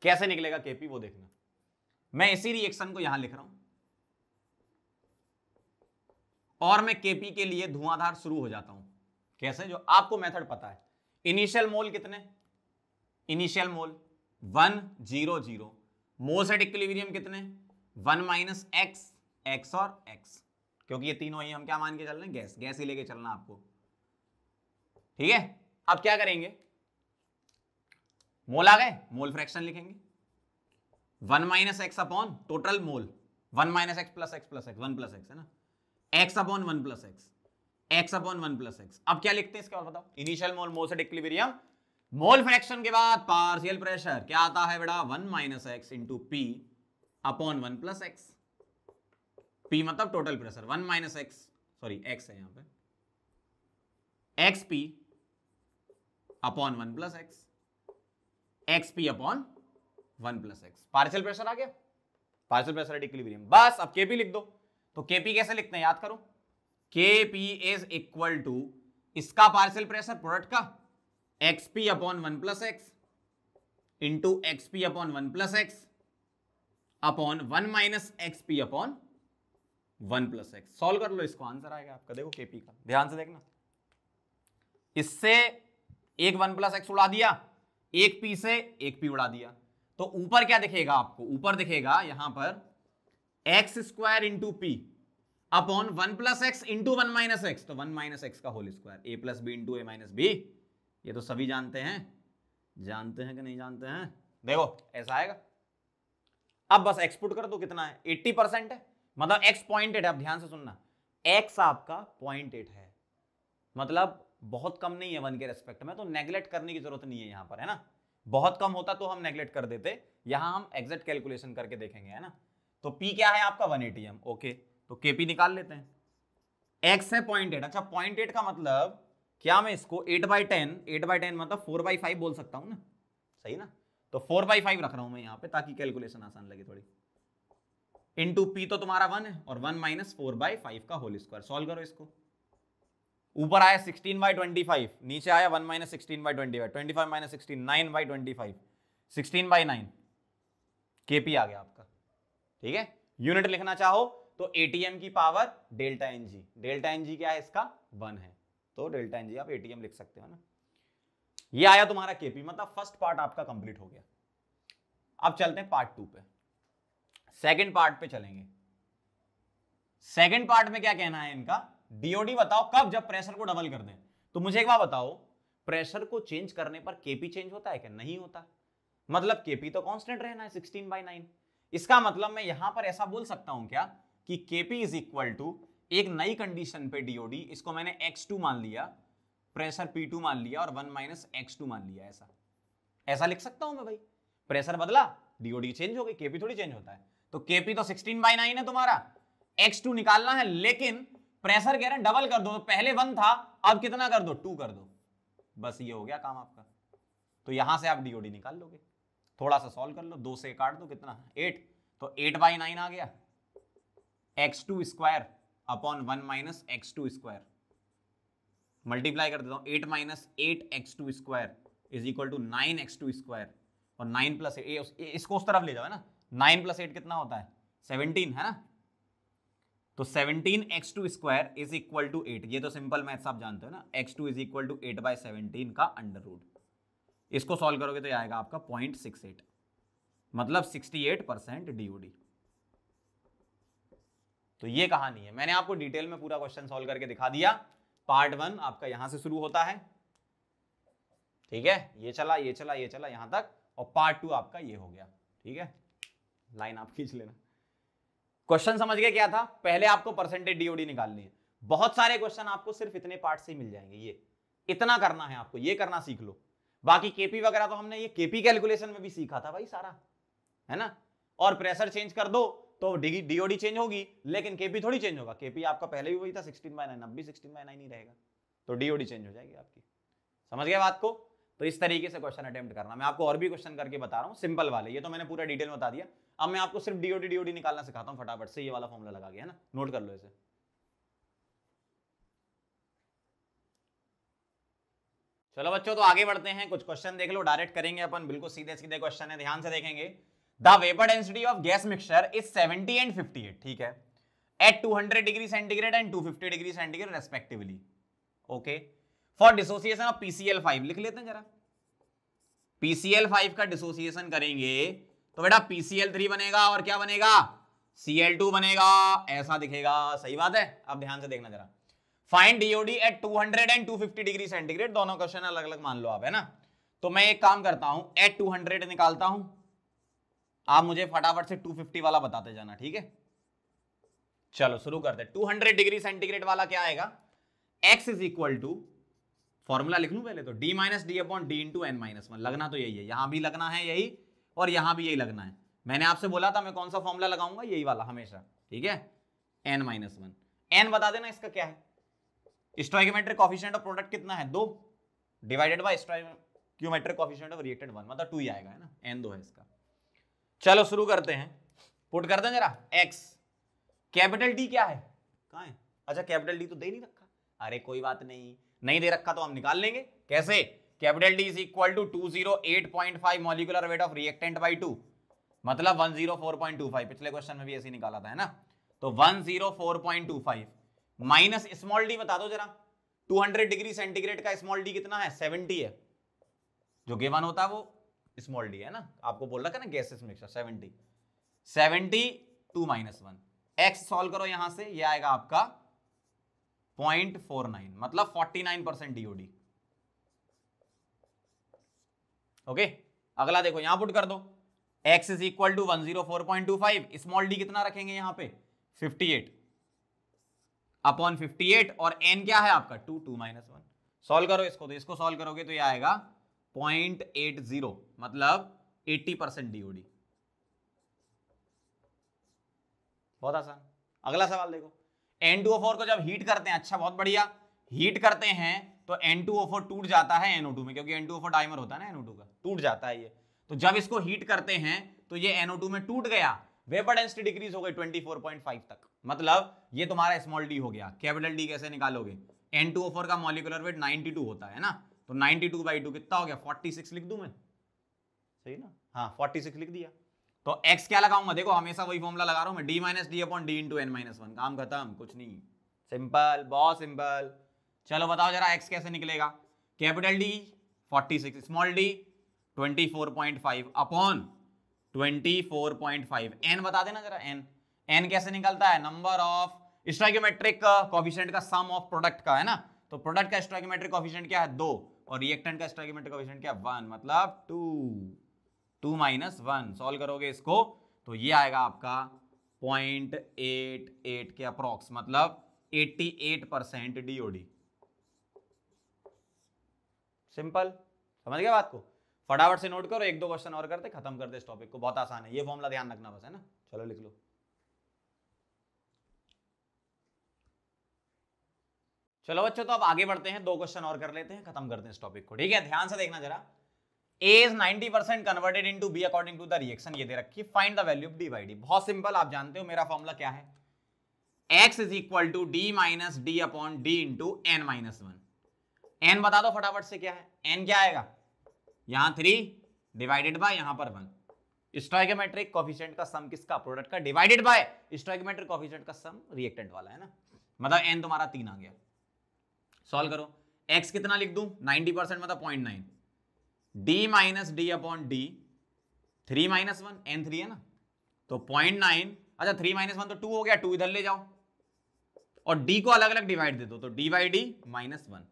Speaker 1: कैसे निकलेगा केपी, वो देखना। मैं इसी रिएक्शन को यहां लिख रहा हूं और मैं केपी के लिए धुआंधार शुरू हो जाता हूं, कैसे, जो आपको मेथड पता है। इनिशियल मोल कितने, initial mole 100, moles at equilibrium कितने 1 - x, x और x, क्योंकि ये तीनों ही हम क्या मान के चल रहे हैं, गैस, गैस ही लेके चलना आपको। ठीक है, अब क्या करेंगे, मोल आ गए, मोल फ्रैक्शन लिखेंगे 1 - x upon total mole 1 - x + x + x 1 + x, है ना, x upon 1 + x, x upon 1 + x। अब क्या लिखते हैं इसके बाद बताओ, initial mole, moles at equilibrium, mole fraction के बाद पार्शियल प्रेशर क्या आता है बेटा 1 - x into P upon 1 + x, p मतलब total pressure 1 - x, sorry x है यहां पे, xp upon 1 + x, xp upon 1 + x। Partial pressure आ गया, पार्शियल प्रेशर एट इक्विलिब्रियम। बस अब kp लिख दो, तो kp कैसे लिखते हैं याद करो, kp इज इक्वल टू इसका पार्शियल प्रेशर प्रोडक्ट का xp upon 1 + x into xp upon 1 + x upon 1 - xp upon 1 + x। Solve कर लो इसको, आंसर आएगा आपका, देखो kp का, ध्यान से देखना, इससे एक 1 + x उड़ा दिया, एक p से एक p उड़ा दिया, तो ऊपर क्या दिखेगा आपको, ऊपर दिखेगा यहां पर x² into p upon 1 + x into 1 - x, तो 1 - x का whole square, a + b into a - b, ये तो सभी जानते हैं, जानते हैं कि नहीं जानते हैं, देखो ऐसा आएगा। अब बस x पुट कर दो, कितना है 80% है, मतलब x 0.8 है। अब ध्यान से सुनना, x आपका 0.8 है, मतलब बहुत कम नहीं है 1 के रेस्पेक्ट में, तो नेगलेक्ट करने की जरूरत नहीं है यहां पर, है ना, बहुत कम होता तो हम नेगलेक्ट कर देते, यहां हम एग्जैक्ट कैलकुलेशन करके देखेंगे, है ना। तो p क्या है आपका 180 m, ओके, तो kp निकाल लेते हैं, x है 0.8, अच्छा 0.8 का मतलब क्या, मैं इसको 8/10, 8/10 मतलब 4/5 बोल सकता हूं ना, सही ना, तो 4/5 रख रहा हूं मैं यहां पे ताकि कैलकुलेशन आसान लगे थोड़ी, इंटू p तो तुम्हारा 1 है और 1 - 4/5 का होल स्क्वायर। सॉल्व करो इसको, ऊपर आया 16/25, नीचे आया 1 - 16/25, 25 - 16 9/25, 16/9, kp आ गया आपका। ठीक है, यूनिट लिखना चाहो तो एटीएम की power delta NG, delta NG क्या है इसका 1 है, तो डेल्टा एनजी आप एटीएम लिख सकते हो ना। ये आया तुम्हारा केपी, मतलब फर्स्ट पार्ट आपका कंप्लीट हो गया। अब चलते हैं पार्ट 2 पे, सेकंड पार्ट पे चलेंगे। सेकंड पार्ट में क्या कहना है इनका, डीओडी बताओ कब, जब प्रेशर को डबल कर दें। तो मुझे एक बात बताओ, प्रेशर को चेंज करने पर केपी चेंज होता है क्या, नहीं होता, मतलब केपी तो कांस्टेंट रहना है 16/9। इसका मतलब मैं यहां पर ऐसा बोल सकता हूं क्या कि kp इज इक्वल टू एक नई कंडीशन पे डीओडी, इसको मैंने x2 मान लिया, प्रेशर P2 मान लिया और 1 माइनस x2 मान लिया, ऐसा ऐसा लिख सकता हूं मैं भाई। प्रेशर बदला, डीओडी चेंज हो गई, केपी थोड़ी चेंज होता है। तो केपी तो 16/9 है तुम्हारा, x2 निकालना है, लेकिन प्रेशर कह रहे हैं डबल कर दो, तो पहले 1 था, अब कितना कर दो, 2 कर दो, बस ये हो गया काम आपका। तो यहां से आप डीओडी निकाल लोगे। थोड़ा सा सॉल्व कर लो, 2 से काट दो, कितना 8, तो 8/9 आ गया, x2 square upon 1 minus x2 square, multiply कर देता हूं, 8 minus 8x2 square is equal to 9x2 square, और 9 प्लस 8 इसको उस तरफ ले जाओ है ना, 9 प्लस 8 कितना होता है 17 है ना, तो 17x2 square is equal to 8, ये तो सिंपल मैथ्स आप जानते हो ना, x2 इज इक्वल टू 8/17 का अंडर रूट, इसको सॉल्व करोगे तो ये आएगा आपका 0.68, मतलब 68% डीओडी। तो ये कहानी है, मैंने आपको डिटेल में पूरा क्वेश्चन सॉल्व करके दिखा दिया। पार्ट 1 आपका यहां से शुरू होता है, ठीक है, ये चला ये चला ये चला यहां तक, और पार्ट 2 आपका ये हो गया, ठीक है, लाइन आप खींच लेना। क्वेश्चन समझ गए क्या था, पहले आपको परसेंटेज डीओडी निकालनी है, बहुत सारे क्वेश्चन आपको सिर्फ इतने पार्ट से ही मिल जाएंगे, ये इतना करना है आपको, ये करना सीख लो। बाकी केपी वगैरह तो हमने ये केपी कैलकुलेशन में भी सीखा था भाई सारा, है ना, और प्रेशर चेंज कर दो तो डीओडी चेंज होगी, लेकिन केपी थोड़ी चेंज होगा, केपी आपका पहले भी वही था 16/9, अब भी 16/9 ही रहेगा, तो डीओडी चेंज हो जाएगी आपकी। समझ गए बात को? तो इस तरीके से क्वेश्चन अटेम्प्ट करना। मैं आपको और भी क्वेश्चन करके बता रहा हूँ सिंपल वाले, ये तो मैंने पूरा डिटेल में बता दिया, अब मैं आपको सिर्फ डीओडी निकालना सिखाता हूँ फटाफट से, ये वाला फॉर्मूला लगा के, है ना, नोट कर लो इसे। चलो बच्चों, तो आगे बढ़ते हैं, कुछ क्वेश्चन देख लो, डायरेक्ट करेंगे अपन, बिल्कुल सीधे सीधे क्वेश्चन है, ध्यान से देखेंगे। The vapour density of gas mixture is 70 and 58, ठीक है, at 200 degree centigrade and 250 degree centigrade respectively, okay. For dissociation of PCl5, लिख लेते हैं जरा, PCl5 का डिसोसिएशन करेंगे तो बेटा PCl3 बनेगा, और क्या बनेगा, Cl2 बनेगा, ऐसा दिखेगा, सही बात है। अब ध्यान से देखना जरा, find DOD at 200 and 250 degree centigrade, दोनों क्वेश्चन अलग अलग मान लो आप, है ना। तो मैं एक काम करता हूं, एट 200 निकालता हूं, आप मुझे फटाफट से 250 वाला बताते जाना, ठीक है। चलो शुरू करते हैं, 200 डिग्री सेंटीग्रेड वाला क्या आएगा, x is equal to, formula लिख लूं पहले तो, d minus D upon D into n minus 1, लगना तो यही है, यहां भी लगना है यही, और यहां भी यही लगना है। मैंने आपसे बोला था मैं कौन सा फॉर्मूला लगाऊंगा, यही वाला हमेशा, ठीक है, n माइनस 1, n बता देना इसका क्या है, स्टोइकोमेट्रिक कोएफिशिएंट ऑफ प्रोडक्ट कितना है 2, divided bye stoichiometric coefficient of reactant 1, मतलब 2 ही आएगा, है ना, n 2 है इसका। चलो शुरू करते हैं, पुट करते हैं जरा, x, कैपिटल D क्या है, कहां है, अच्छा कैपिटल D तो दे नहीं रखा, अरे कोई बात नहीं, नहीं दे रखा तो हम निकाल लेंगे, कैसे, capital D is equal to 208.5 molecular weight of reactant by 2, मतलब 104.25, पिछले क्वेश्चन में भी ऐसे ही निकाला था, है ना, तो 104.25 माइनस स्मॉल d बता दो जरा, 200 डिग्री सेंटीग्रेड का स्मॉल d कितना है 70 है, जो गिवन होता है वो स्मॉल d है ना, आपको बोल रखा है ना gases mixture 70 2 minus 1, x solve करो यहां से, ये आएगा आपका 0.49, मतलब 49% डीओडी, ओके। अगला देखो, यहां पुट कर दो, x is equal to 104.25, small d कितना रखेंगे यहां पे 58 अपॉन 58, और n क्या है आपका 2 माइनस 1, सॉल्व करो इसको, तो इसको सॉल्व करोगे तो ये आएगा 0.80, मतलब 80% डीओडी, बहुत आसान। अगला सवाल देखो, N2O4 को जब हीट करते हैं, अच्छा बहुत बढ़िया, हीट करते हैं तो N2O4 टूट जाता है NO2 में, क्योंकि N2O4 डाइमर होता है ना NO2 का, टूट जाता है ये, तो जब इसको हीट करते हैं तो ये NO2 में टूट गया, वेपर डेंसिटी डिक्रीज हो गई 24.5 तक, मतलब ये तुम्हारा स्मॉल d हो गया। कैपिटल D कैसे निकालोगे, N2O4 का मॉलिक्यूलर वेट 92 होता है ना, तो 92/2 कितना हो गया 46 लिख दूं मैं, सही ना, हाँ 46 लिख दिया। तो x क्या लगाऊंगा, देखो हमेशा वही फॉर्मूला लगा रहा हूं मैं, d minus D upon D into n minus 1, काम खत्म, कुछ नहीं, सिंपल, बहुत सिंपल। चलो बताओ जरा x कैसे निकलेगा, capital D 46, small d 24.5 upon 24.5, n बता देना जरा, n कैसे निकलता है, नंबर ऑफ स्टोइकोमेट्रिक कोएफिशिएंट का सम ऑफ प्रोडक्ट का, है ना, तो प्रोडक्ट का स्टोइकोमेट्रिक कोएफिशिएंट क्या है 2, और रिएक्टेंट का स्टोइकोमेट्रिक कोएफिशिएंट क्या 1, मतलब 2 माइनस 1, सॉल्व करोगे इसको तो ये आएगा आपका 0.88 के अप्रॉक्स, मतलब 88% डीओडी, सिंपल, समझ गए बात को। फटाफट से नोट करो, एक दो क्वेश्चन और करते खत्म करते इस टॉपिक को, बहुत आसान है, ये फॉर्मूला ध्यान रखना बस, है ना। चलो लिख लो। चलो बच्चों, तो अब आगे बढ़ते हैं, दो क्वेश्चन और कर लेते हैं, खत्म करते हैं इस टॉपिक को, ठीक है। ध्यान से देखना जरा। A is 90% converted into B according to the reaction, ये दे रखी है। Find the value of D by D। बहुत सिंपल, आप जानते हो मेरा फॉर्मूला क्या है, X is equal to D minus D upon D into N minus 1। N बता दो फटाफट से क्या है, N क्या आएगा, यहां 3 डिवाइडेड बाय यहां पर 1। स्टोइकोमेट्रिक कोएफिशिएंट का सम किसका, प्रोडक्ट का, डिवाइडेड बाय स्टोइकोमेट्रिक कोएफिशिएंट का सम रिएक्टेंट वाला, है ना। मतलब N तुम्हारा 3 आ गया। सॉल्व करो। X कितना लिख दूं, 90% मतलब 0.9, d minus D upon D, 3 minus 1, N 3 है ना, तो 0.9। अच्छा 3 माइनस 1 तो 2 हो गया, 2 इधर ले जाओ और d को अलग अलग डिवाइड दे दो, तो d बाई डी माइनस 1,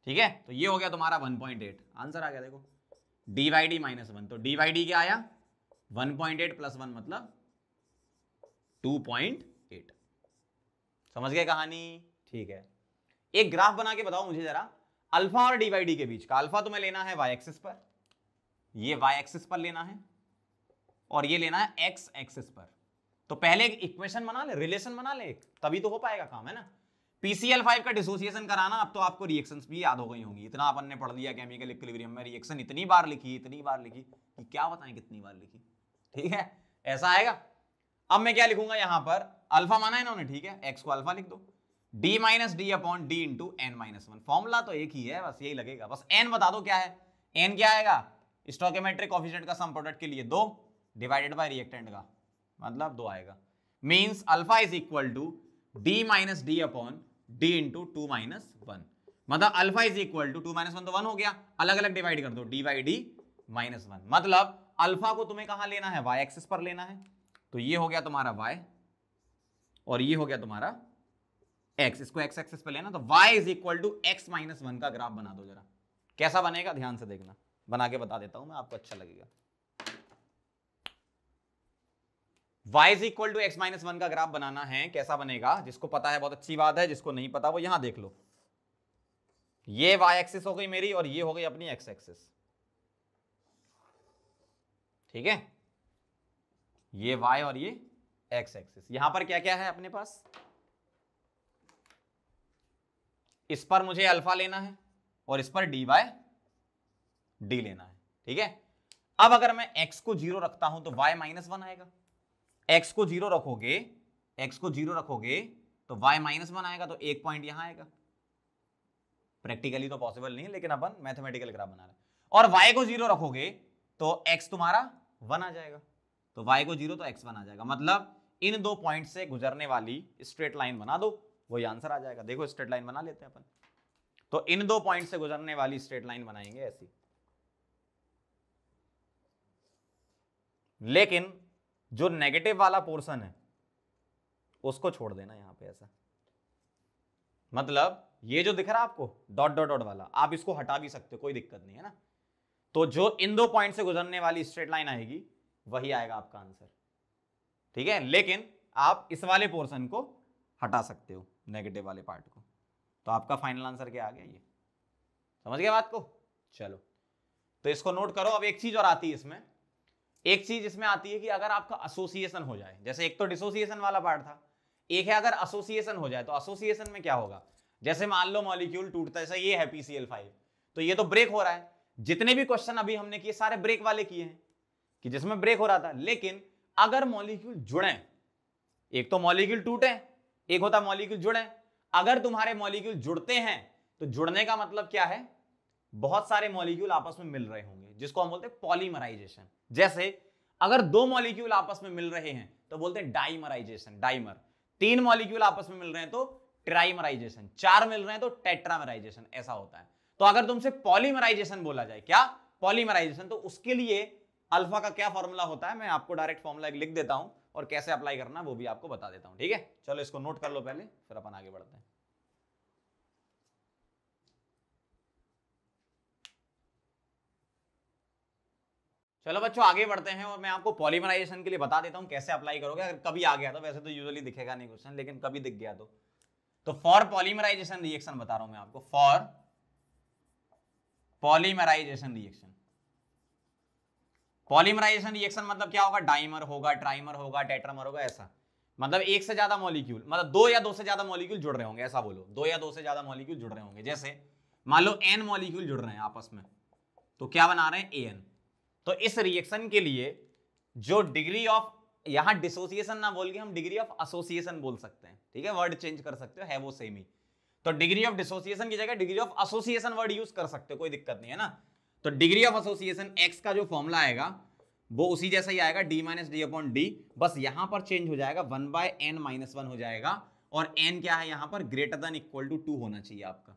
Speaker 1: ठीक है। तो ये हो गया तुम्हारा 1.8, आंसर आ गया देखो, d बाई डी माइनस 1। तो d बाई डी क्या आया, 1.8 प्लस 1 मतलब 2.8। समझ गए कहानी, ठीक है। एक ग्राफ बना के बताओ मुझे जरा, अल्फा और डी बाई डी के बीच का। अल्फा तुम्हें लेना है वाई एक्सिस पर, ये वाई एक्सिस पर लेना है, और ये लेना है एक्स एक्सिस पर। तो पहले एक इक्वेशन बना ले, रिलेशन बना ले एक, तभी तो हो पाएगा काम, है ना। PCl5 का डिसोसिएशन कराना, अब तो आपको रिएक्शंस भी याद हो गई होंगी, इतना अपन ने पढ़ लिया केमिकल इक्विलिब्रियम में, रिएक्शन इतनी बार लिखी कि क्या बताएं कितनी बार लिखी, ठीक है। ऐसा आएगा। अब मैं क्या लिखूंगा यहां पर, अल्फा माना है इन्होंने, ठीक है, एक्स को अल्फा लिख दो, d minus D upon D into n minus 1। Formula तो एक ही है, बस यही लगेगा, बस n बता दो क्या है, n क्या आएगा, स्टोइकोमेट्रिक कोएफिशिएंट का सम प्रोडक्ट के लिए 2 डिवाइडेड बाय रिएक्टेंट का मतलब 2 आएगा। Means alpha is equal to d minus D upon D into 2 minus 1। मतलब alpha is equal to 2 minus 1 तो 1 हो गया, अलग अलग डिवाइड कर दो, d बाई डी माइनस 1। मतलब अल्फा को तुम्हें कहां लेना है, y एक्सिस पर लेना है, तो ये हो गया तुम्हारा y और ये हो गया तुम्हारा x। इसको x एक्सिस पे लेना, तो y is equal to x minus 1 का ग्राफ बना दो जरा, कैसा बनेगा ध्यान से देखना, बना के बता देता हूं मैं, आपको अच्छा लगेगा। y is equal to x minus 1 का ग्राफ बनाना है, कैसा बनेगा, जिसको पता है बहुत अच्छी बात है, जिसको नहीं पता वो यहां देख लो। ये y एक्सिस हो गई मेरी और ये हो गई अपनी x एक्सिस, ठीक है। ये y और ये x एक्सिस, यहां पर क्या क्या है अपने पास, इस पर मुझे अल्फा लेना है और इस पर डी बाय डी लेना है, ठीक है। अब अगर मैं x को 0 रखता हूं तो y माइनस 1 आएगा, x को 0 रखोगे, x को 0 रखोगे तो y माइनस 1 आएगा, तो एक पॉइंट यहां आएगा। प्रैक्टिकली तो पॉसिबल नहीं है, लेकिन अपन मैथमेटिकल ग्राफ बना रहे हैं। और y को 0 रखोगे तो x तुम्हारा 1 आ जाएगा, तो y को 0 तो x 1 आ जाएगा। मतलब इन दो पॉइंट से गुजरने वाली स्ट्रेट लाइन बना दो, वही आंसर आ जाएगा। देखो स्ट्रेट लाइन बना लेते हैं अपन, तो इन दो पॉइंट से गुजरने वाली स्ट्रेट लाइन बनाएंगे ऐसी, लेकिन जो नेगेटिव वाला पोर्शन है उसको छोड़ देना यहां पे ऐसा। मतलब ये जो दिख रहा है आपको डॉट डॉट डॉट वाला, आप इसको हटा भी सकते हो, कोई दिक्कत नहीं है ना। तो जो इन दो पॉइंट से गुजरने वाली स्ट्रेट लाइन आएगी वही आएगा आपका आंसर, ठीक है। लेकिन आप इस वाले पोर्शन को हटा सकते हो, नेगेटिव वाले पार्ट को, तो आपका फाइनल आंसर क्या आ गया, ये समझ गए बात को। चलो तो इसको नोट करो। अब एक चीज और आती है इसमें, एक चीज इसमें आती है कि अगर आपका एसोसिएशन हो जाए, जैसे एक तो डिसोसिएशन वाला पार्ट था, एक है अगर एसोसिएशन हो जाए, तो एसोसिएशन में क्या होगा, जैसे मान लो मॉलिक्यूल टूटता है, जैसे ये है PCl5, तो ये तो ब्रेक हो रहा है। जितने भी क्वेश्चन अभी हमने किए सारे ब्रेक वाले किए हैं, कि जिसमें ब्रेक हो रहा था। लेकिन अगर मॉलिक्यूल जुड़े, एक तो मॉलिक्यूल टूटे, एक होता मॉलिक्यूल जुड़े। अगर तुम्हारे मॉलिक्यूल जुड़ते हैं तो जुड़ने का मतलब क्या है, बहुत सारे मॉलिक्यूल आपस में मिल रहे होंगे, जिसको हम बोलते हैं पॉलीमराइजेशन। जैसे अगर 2 मॉलिक्यूल आपस में मिल रहे हैं तो बोलते हैं डाइमराइजेशन, डाइमर। 3 मॉलिक्यूल आपस में मिल रहे हैं तो ट्राइमराइजेशन, 4 मिल रहे हैं तो टेट्रामराइजेशन, ऐसा होता है। तो अगर तुमसे पॉलीमराइजेशन बोला जाए, क्या पॉलीमराइजेशन, तो उसके लिए अल्फा का क्या फॉर्मूला होता है, मैं आपको डायरेक्ट फॉर्मूला लिख देता हूं और कैसे अप्लाई करना वो भी आपको बता देता हूं, ठीक है। चलो इसको नोट कर लो पहले, फिर अपन आगे बढ़ते हैं। चलो बच्चों आगे बढ़ते हैं और मैं आपको पॉलीमराइजेशन के लिए बता देता हूं कैसे अप्लाई करोगे। अगर कभी आ गया तो, वैसे तो यूजुअली दिखेगा नहीं क्वेश्चन, लेकिन कभी दिख गया तो फॉर पॉलीमराइजेशन रिएक्शन बता रहा हूं मैं आपको, for polymerization reaction. Polymerization reaction मतलब क्या होगा, डाइमर होगा, ट्राइमर होगा, टेट्रामर होगा, ऐसा मतलब एक से ज्यादा मॉलिक्यूल, मतलब दो या दो से ज्यादा मॉलिक्यूल जुड़ रहे होंगे, ऐसा बोलो, दो या दो से ज्यादा मॉलिक्यूल जुड़ रहे होंगे। जैसे मान लो n मॉलिक्यूल जुड़ रहे हैं आपस में, तो क्या बना रहे हैं, an। तो इस रिएक्शन के लिए जो डिग्री ऑफ, यहां डिसोसिएशन ना बोल के हम डिग्री ऑफ एसोसिएशन बोल सकते हैं, ठीक है, वर्ड चेंज कर सकते हो, है वो सेम ही। तो डिग्री ऑफ डिसोसिएशन की जगह degree of association word use कर सकते हो, कोई दिक्कत नहीं है ना। तो डिग्री ऑफ एसोसिएशन x का जो फॉर्मूला आएगा वो उसी जैसा ही आएगा, d minus D upon D, बस यहां पर चेंज हो जाएगा, 1/n-1 हो जाएगा, और n क्या है यहां पर, ग्रेटर देन इक्वल टू 2 होना चाहिए आपका,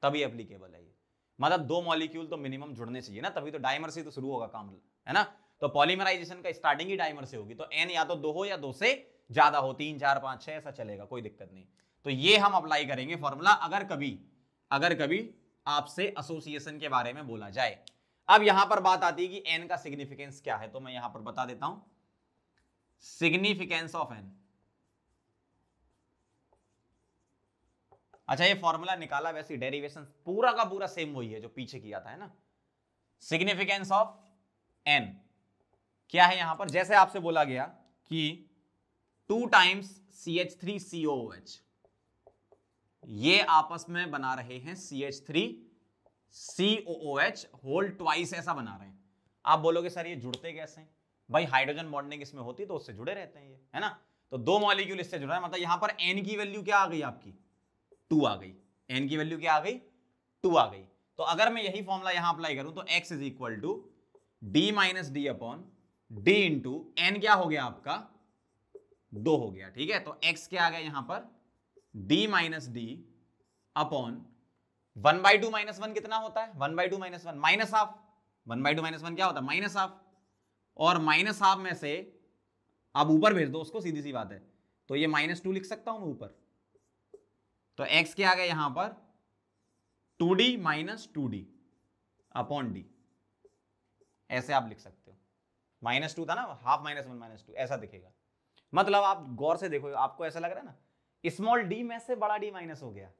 Speaker 1: तभी एप्लीकेबल है ये। मतलब दो मॉलिक्यूल तो मिनिमम जुड़ने चाहिए ना, तभी तो डाइमर से तो शुरू होगा काम, है ना। तो पॉलीमराइजेशन का स्टार्टिंग ही डाइमर से होगी, तो n या तो 2 हो या 2 से ज्यादा हो, 3 4 5 6 ऐसा चलेगा, कोई दिक्कत नहीं। तो ये हम अप्लाई करेंगे फॉर्मूला अगर कभी आपसे एसोसिएशन के बारे में बोला जाए। अब यहां पर बात आती है कि n का सिग्निफिकेंस क्या है, तो मैं यहां पर बता देता हूं सिग्निफिकेंस ऑफ n। अच्छा, ये फॉर्मूला निकाला, वैसे डेरिवेशन पूरा का पूरा सेम वही है जो पीछे किया था, है ना। सिग्निफिकेंस ऑफ n क्या है यहां पर, जैसे आपसे बोला गया कि 2 टाइम्स CH3COOH, ये आपस में बना रहे हैं CH3COOH होल ट्वाइस, ऐसा बना रहे हैं। आप बोलोगे सर ये जुड़ते कैसे हैं, भाई हाइड्रोजन बॉन्डिंग इसमें होती तो उससे जुड़े रहते हैं ये, है ना। तो दो मॉलिक्यूल इससे जुड़ रहा है, मतलब यहां पर n की वैल्यू क्या आ गई आपकी, 2 आ गई, n की वैल्यू क्या आ गई, 2 आ गई। तो अगर मैं यही फॉर्मूला यहां अप्लाई करूं तो x is equal to d minus D upon D into n, क्या हो गया आपका 2 हो गया, ठीक है। तो x क्या आ गया यहां पर, d minus D upon 1/2 minus 1 कितना होता है, 1/2 माइनस 1 माइनस हाफ, 1/2 माइनस 1 क्या होता है, माइनस हाफ, और माइनस हाफ में से आप ऊपर भेज दो उसको, सीधी सी बात है, तो ये -2 लिख सकता हूं मैं ऊपर। तो x क्या आ गया यहां पर 2d minus 2d upon D, ऐसे आप लिख सकते हो। -2 था ना, हाफ -1 -2 ऐसा दिखेगा। मतलब आप गौर से देखो, आपको ऐसा लग रहा है ना, स्मॉल d में से बड़ा d माइनस हो गया,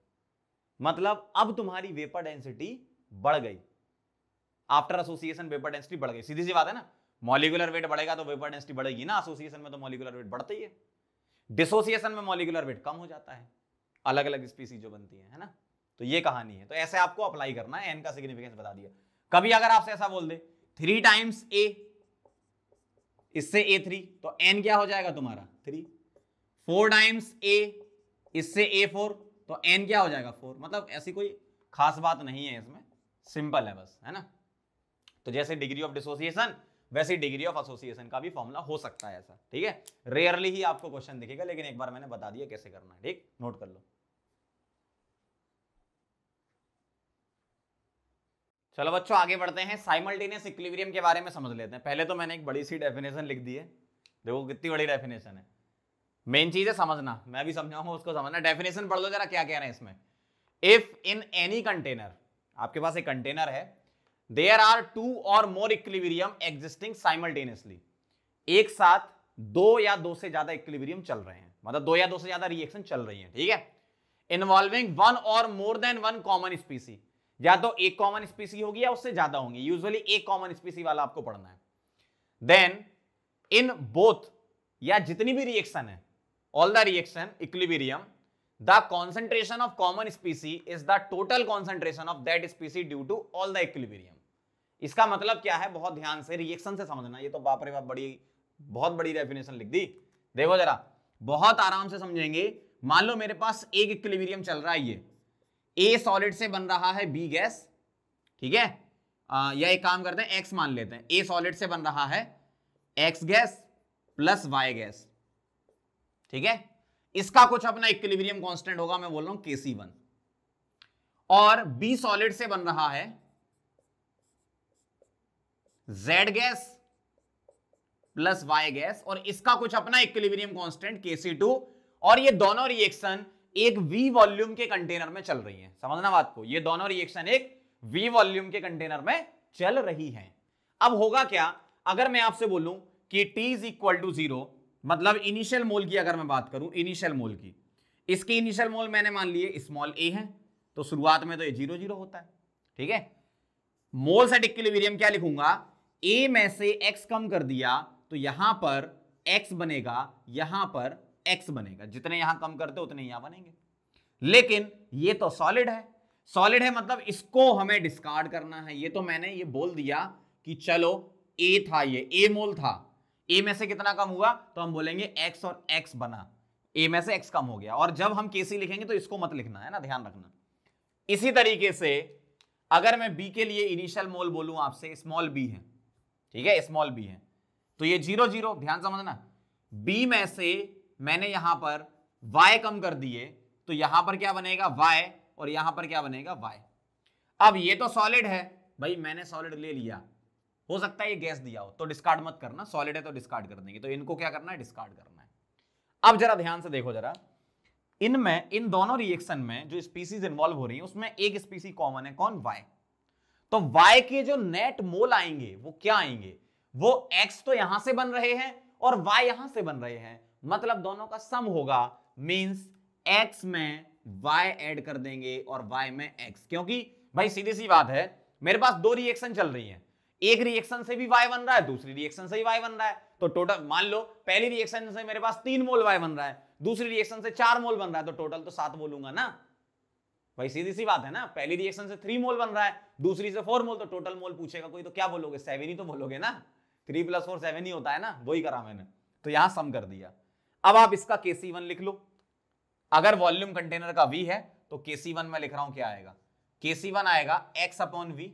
Speaker 1: मतलब अब तुम्हारी वेपर डेंसिटी बढ़ गई, आफ्टर एसोसिएशन वेपर डेंसिटी बढ़ गई, सीधी सी बात है ना। मॉलिक्यूलर वेट बढ़ेगा तो वेपर डेंसिटी बढ़ेगी ना, एसोसिएशन में तो मॉलिक्यूलर वेट बढ़ता ही है, डिसोसिएशन में मॉलिक्यूलर वेट कम हो जाता है, अलग अलग स्पीसीज जो बनती है ना। तो ये कहानी है, तो ऐसे आपको अप्लाई करना है, n का सिग्निफिकेंस बता दिया। कभी अगर आपसे ऐसा बोल दे 3 टाइम्स a, इससे a3, तो n क्या हो जाएगा तुम्हारा 3, 4 टाइम्स a, इससे a4, तो n क्या हो जाएगा 4। मतलब ऐसी कोई खास बात नहीं है इसमें, सिंपल है बस, है ना। तो जैसे डिग्री ऑफ डिसोसिएशन वैसे डिग्री ऑफ एसोसिएशन का भी फॉर्मूला हो सकता है ऐसा, ठीक है। रेयरली ही आपको क्वेश्चन दिखेगा, लेकिन एक बार मैंने बता दिया कैसे करना है, ठीक, नोट कर लो। चलो बच्चों आगे बढ़ते हैं, साइमल्टेनियस इक्विलिब्रियम के बारे में समझ लेते हैं। पहले तो मैंने एक बड़ी सी डेफिनेशन लिख दी है, देखो कितनी बड़ी डेफिनेशन है। मेन चीज है समझना, मैं भी समझाऊंगा उसको समझना। डेफिनेशन पढ़ लो जरा क्या कह रहे हैं इसमें। इफ इन एनी कंटेनर, आपके पास एक कंटेनर है, देयर आर 2 और मोर इक्विलिब्रियम एग्जिस्टिंग साइमल्टेनियसली, एक साथ 2 या 2 से ज्यादा इक्विलिब्रियम चल रहे हैं, मतलब 2 या 2 से ज्यादा रिएक्शन चल रही है, ठीक है। इन्वॉल्विंग 1 और मोर देन 1 कॉमन स्पीसी, या तो एक कॉमन स्पीसी होगी या उससे ज्यादा होंगी, यूजुअली एक कॉमन स्पीसी वाला आपको पढ़ना है। देन इन बोथ, या जितनी भी रिएक्शन है, all the reaction equilibrium, the concentration of common species is the total concentration of that species due to all the equilibrium. इसका मतलब क्या है, बहुत ध्यान से रिएक्शन से समझना। ये तो बाप रे बाप बहुत बड़ी डेफिनेशन लिख दी, देखो जरा बहुत आराम से समझेंगे। मान लो मेरे पास एक इक्विलिब्रियम चल रहा है, ये ए सॉलिड से बन रहा है बी गैस, ठीक है, या एक काम करते हैं एक्स मान लेते हैं, ए सॉलिड से बन रहा है X gas plus Y gas, ठीक है। इसका कुछ अपना इक्विलिब्रियम कांस्टेंट होगा, मैं बोल रहा हूं Kc1, और बी सॉलिड से बन रहा है Z gas plus Y gas, और इसका कुछ अपना इक्विलिब्रियम कांस्टेंट Kc2, और ये दोनों रिएक्शन एक V वॉल्यूम के कंटेनर में चल रही हैं, समझना बात को, ये दोनों रिएक्शन एक V वॉल्यूम के कंटेनर में चल रही हैं। अब होगा क्या, अगर मैं आपसे बोलूं कि T इज इक्वल टू 0, मतलब इनिशियल मोल की अगर मैं बात करूं, इनिशियल मोल की, इसके इनिशियल मोल मैंने मान लिए स्मॉल a है, तो शुरुआत में तो ये 0 0 होता है, ठीक है। मोल्स एट इक्विलिब्रियम क्या लिखूंगा, ए में से x कम कर दिया तो यहां पर x बनेगा, यहां पर x बनेगा, जितने यहां कम करते उतने यहां बनेंगे। लेकिन ये तो सॉलिड है, सॉलिड है मतलब इसको हमें डिस्कार्ड करना है। ये तो मैंने ये बोल दिया कि चलो a था, ये a मोल था, a में से कितना कम हुआ तो हम बोलेंगे x और x बना, a में से x कम हो गया। और जब हम Kc लिखेंगे तो इसको मत लिखना है ना, ध्यान रखना। इसी तरीके से अगर मैं b के लिए इनिशियल मोल बोलूं आपसे, स्मॉल b है, ठीक है, स्मॉल b है, तो ये 0 0, ध्यान समझना, b में से मैंने यहां पर y कम कर दिए तो यहां पर क्या बनेगा y, और यहां पर क्या बनेगा y। अब ये तो सॉलिड है भाई, मैंने सॉलिड ले लिया, हो सकता है ये गैस दिया हो तो डिस्कार्ड मत करना, सॉलिड है तो डिस्कार्ड कर देंगे, तो इनको क्या करना है, डिस्कार्ड करना है। अब जरा ध्यान से देखो जरा, इनमें, इन दोनों रिएक्शन में जो स्पीसीज इन्वॉल्व हो रही है उसमें एक स्पीसी कॉमन है, कौन, y। तो y के जो नेट मोल आएंगे वो क्या आएंगे, वो x तो यहां से बन रहे हैं और y यहां से बन रहे हैं, मतलब दोनों का सम होगा, मींस x में y ऐड कर देंगे और y में x। क्योंकि भाई सीधी सी बात है, मेरे पास दो रिएक्शन चल रही हैं, एक रिएक्शन से भी y बन रहा है, दूसरी रिएक्शन से भी y बन रहा है, तो टोटल मान लो पहली रिएक्शन से मेरे पास 3 मोल y बन रहा है, दूसरी रिएक्शन से 4 मोल बन रहा है, तो टोटल तो 7 बोलूंगा ना भाई, सीधी सी बात है ना। पहली रिएक्शन से 3 मोल बन रहा है, दूसरी से 4 मोल, तो टोटल मोल पूछेगा कोई तो क्या बोलोगे, 7 ही तो बोलोगे ना, 3 + 4 7 ही होता है ना, वही करा मैंने, तो यहां सम कर दिया। अब आप इसका Kc1 लिख लो, अगर वॉल्यूम कंटेनर का V है तो Kc1 में लिख रहा हूं क्या आएगा, Kc1 आएगा x/v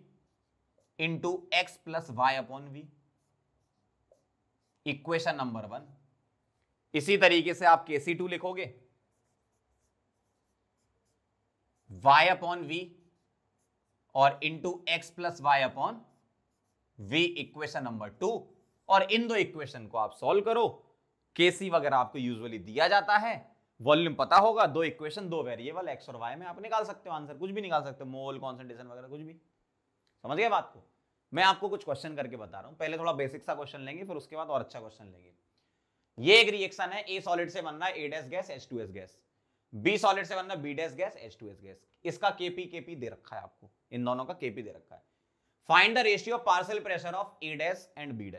Speaker 1: into x + y/v, equation number 1। इसी तरीके से आप Kc2 लिखोगे y/v और into x + y/v, equation number 2। और इन दो इक्वेशन को आप सॉल्व करो, Kc वगैरह आपको यूजुअली दिया जाता है, वॉल्यूम पता होगा, दो इक्वेशन, दो वेरिएबल x और y में आप निकाल सकते हो आंसर, कुछ भी निकाल सकते हो, मोल, कॉन्सेंट्रेशन वगैरह कुछ भी। समझ गए बात को। मैं आपको कुछ क्वेश्चन करके बता रहा हूं, पहले थोड़ा बेसिक सा क्वेश्चन लेंगे, फिर उसके बाद और अच्छा क्वेश्चन लेंगे। ये एक रिएक्शन है, A सॉलिड से बन रहा है A- gas H2S gas, B solid से बन रहा है B- गैस H2S गैस। इसका Kp दे रखा है आपको, इन दोनों का Kp दे रखा है। Find the ratio of partial pressure of A- and B।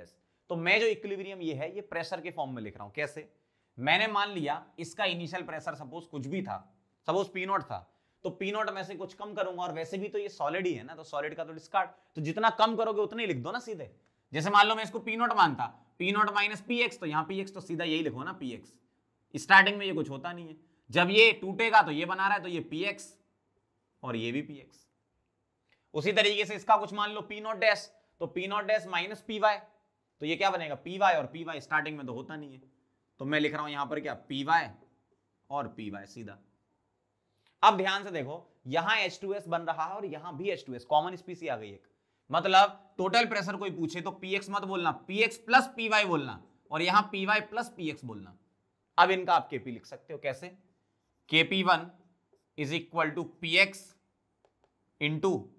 Speaker 1: तो मैं जो इक्विलिब्रियम ये है, ये प्रेशर के फॉर्म में लिख रहा हूं। कैसे, मैंने मान लिया इसका इनिशियल प्रेशर सपोज कुछ भी था, सपोज P0 था, तो P0 में से कुछ कम करूंगा, और वैसे भी तो ये सॉलिड ही है ना, तो सॉलिड का तो डिस्कार्ड, तो जितना कम करोगे उतना ही लिख दो ना सीधे। जैसे मान लो मैं इसको P0 मानता, P0 माइनस Px, तो यहाँ Px तो सीधा यही लिखो ना, Px। स्टार्टिंग में ये कुछ होता नहीं है, जब ये टूटेगा तो ये बना रहा है, तो ये Px और ये भी Px। उसी तरीके से इसका कुछ मान लो P0 तो P0 माइनस Py, तो ये क्या बनेगा, Py और Py, स्टार्टिंग में तो होता नहीं है, तो मैं लिख रहा हूं यहां पर क्या, Py और Py सीधा। अब ध्यान से देखो, यहां H2S बन रहा है और यहां भी H2S, कॉमन स्पीसी आ गई एक, मतलब टोटल प्रेशर कोई पूछे तो Px मत बोलना, Px + Py बोलना, और यहां Py + Px बोलना। अब इनका आप Kp लिख सकते हो, कैसे, Kp1 = Px into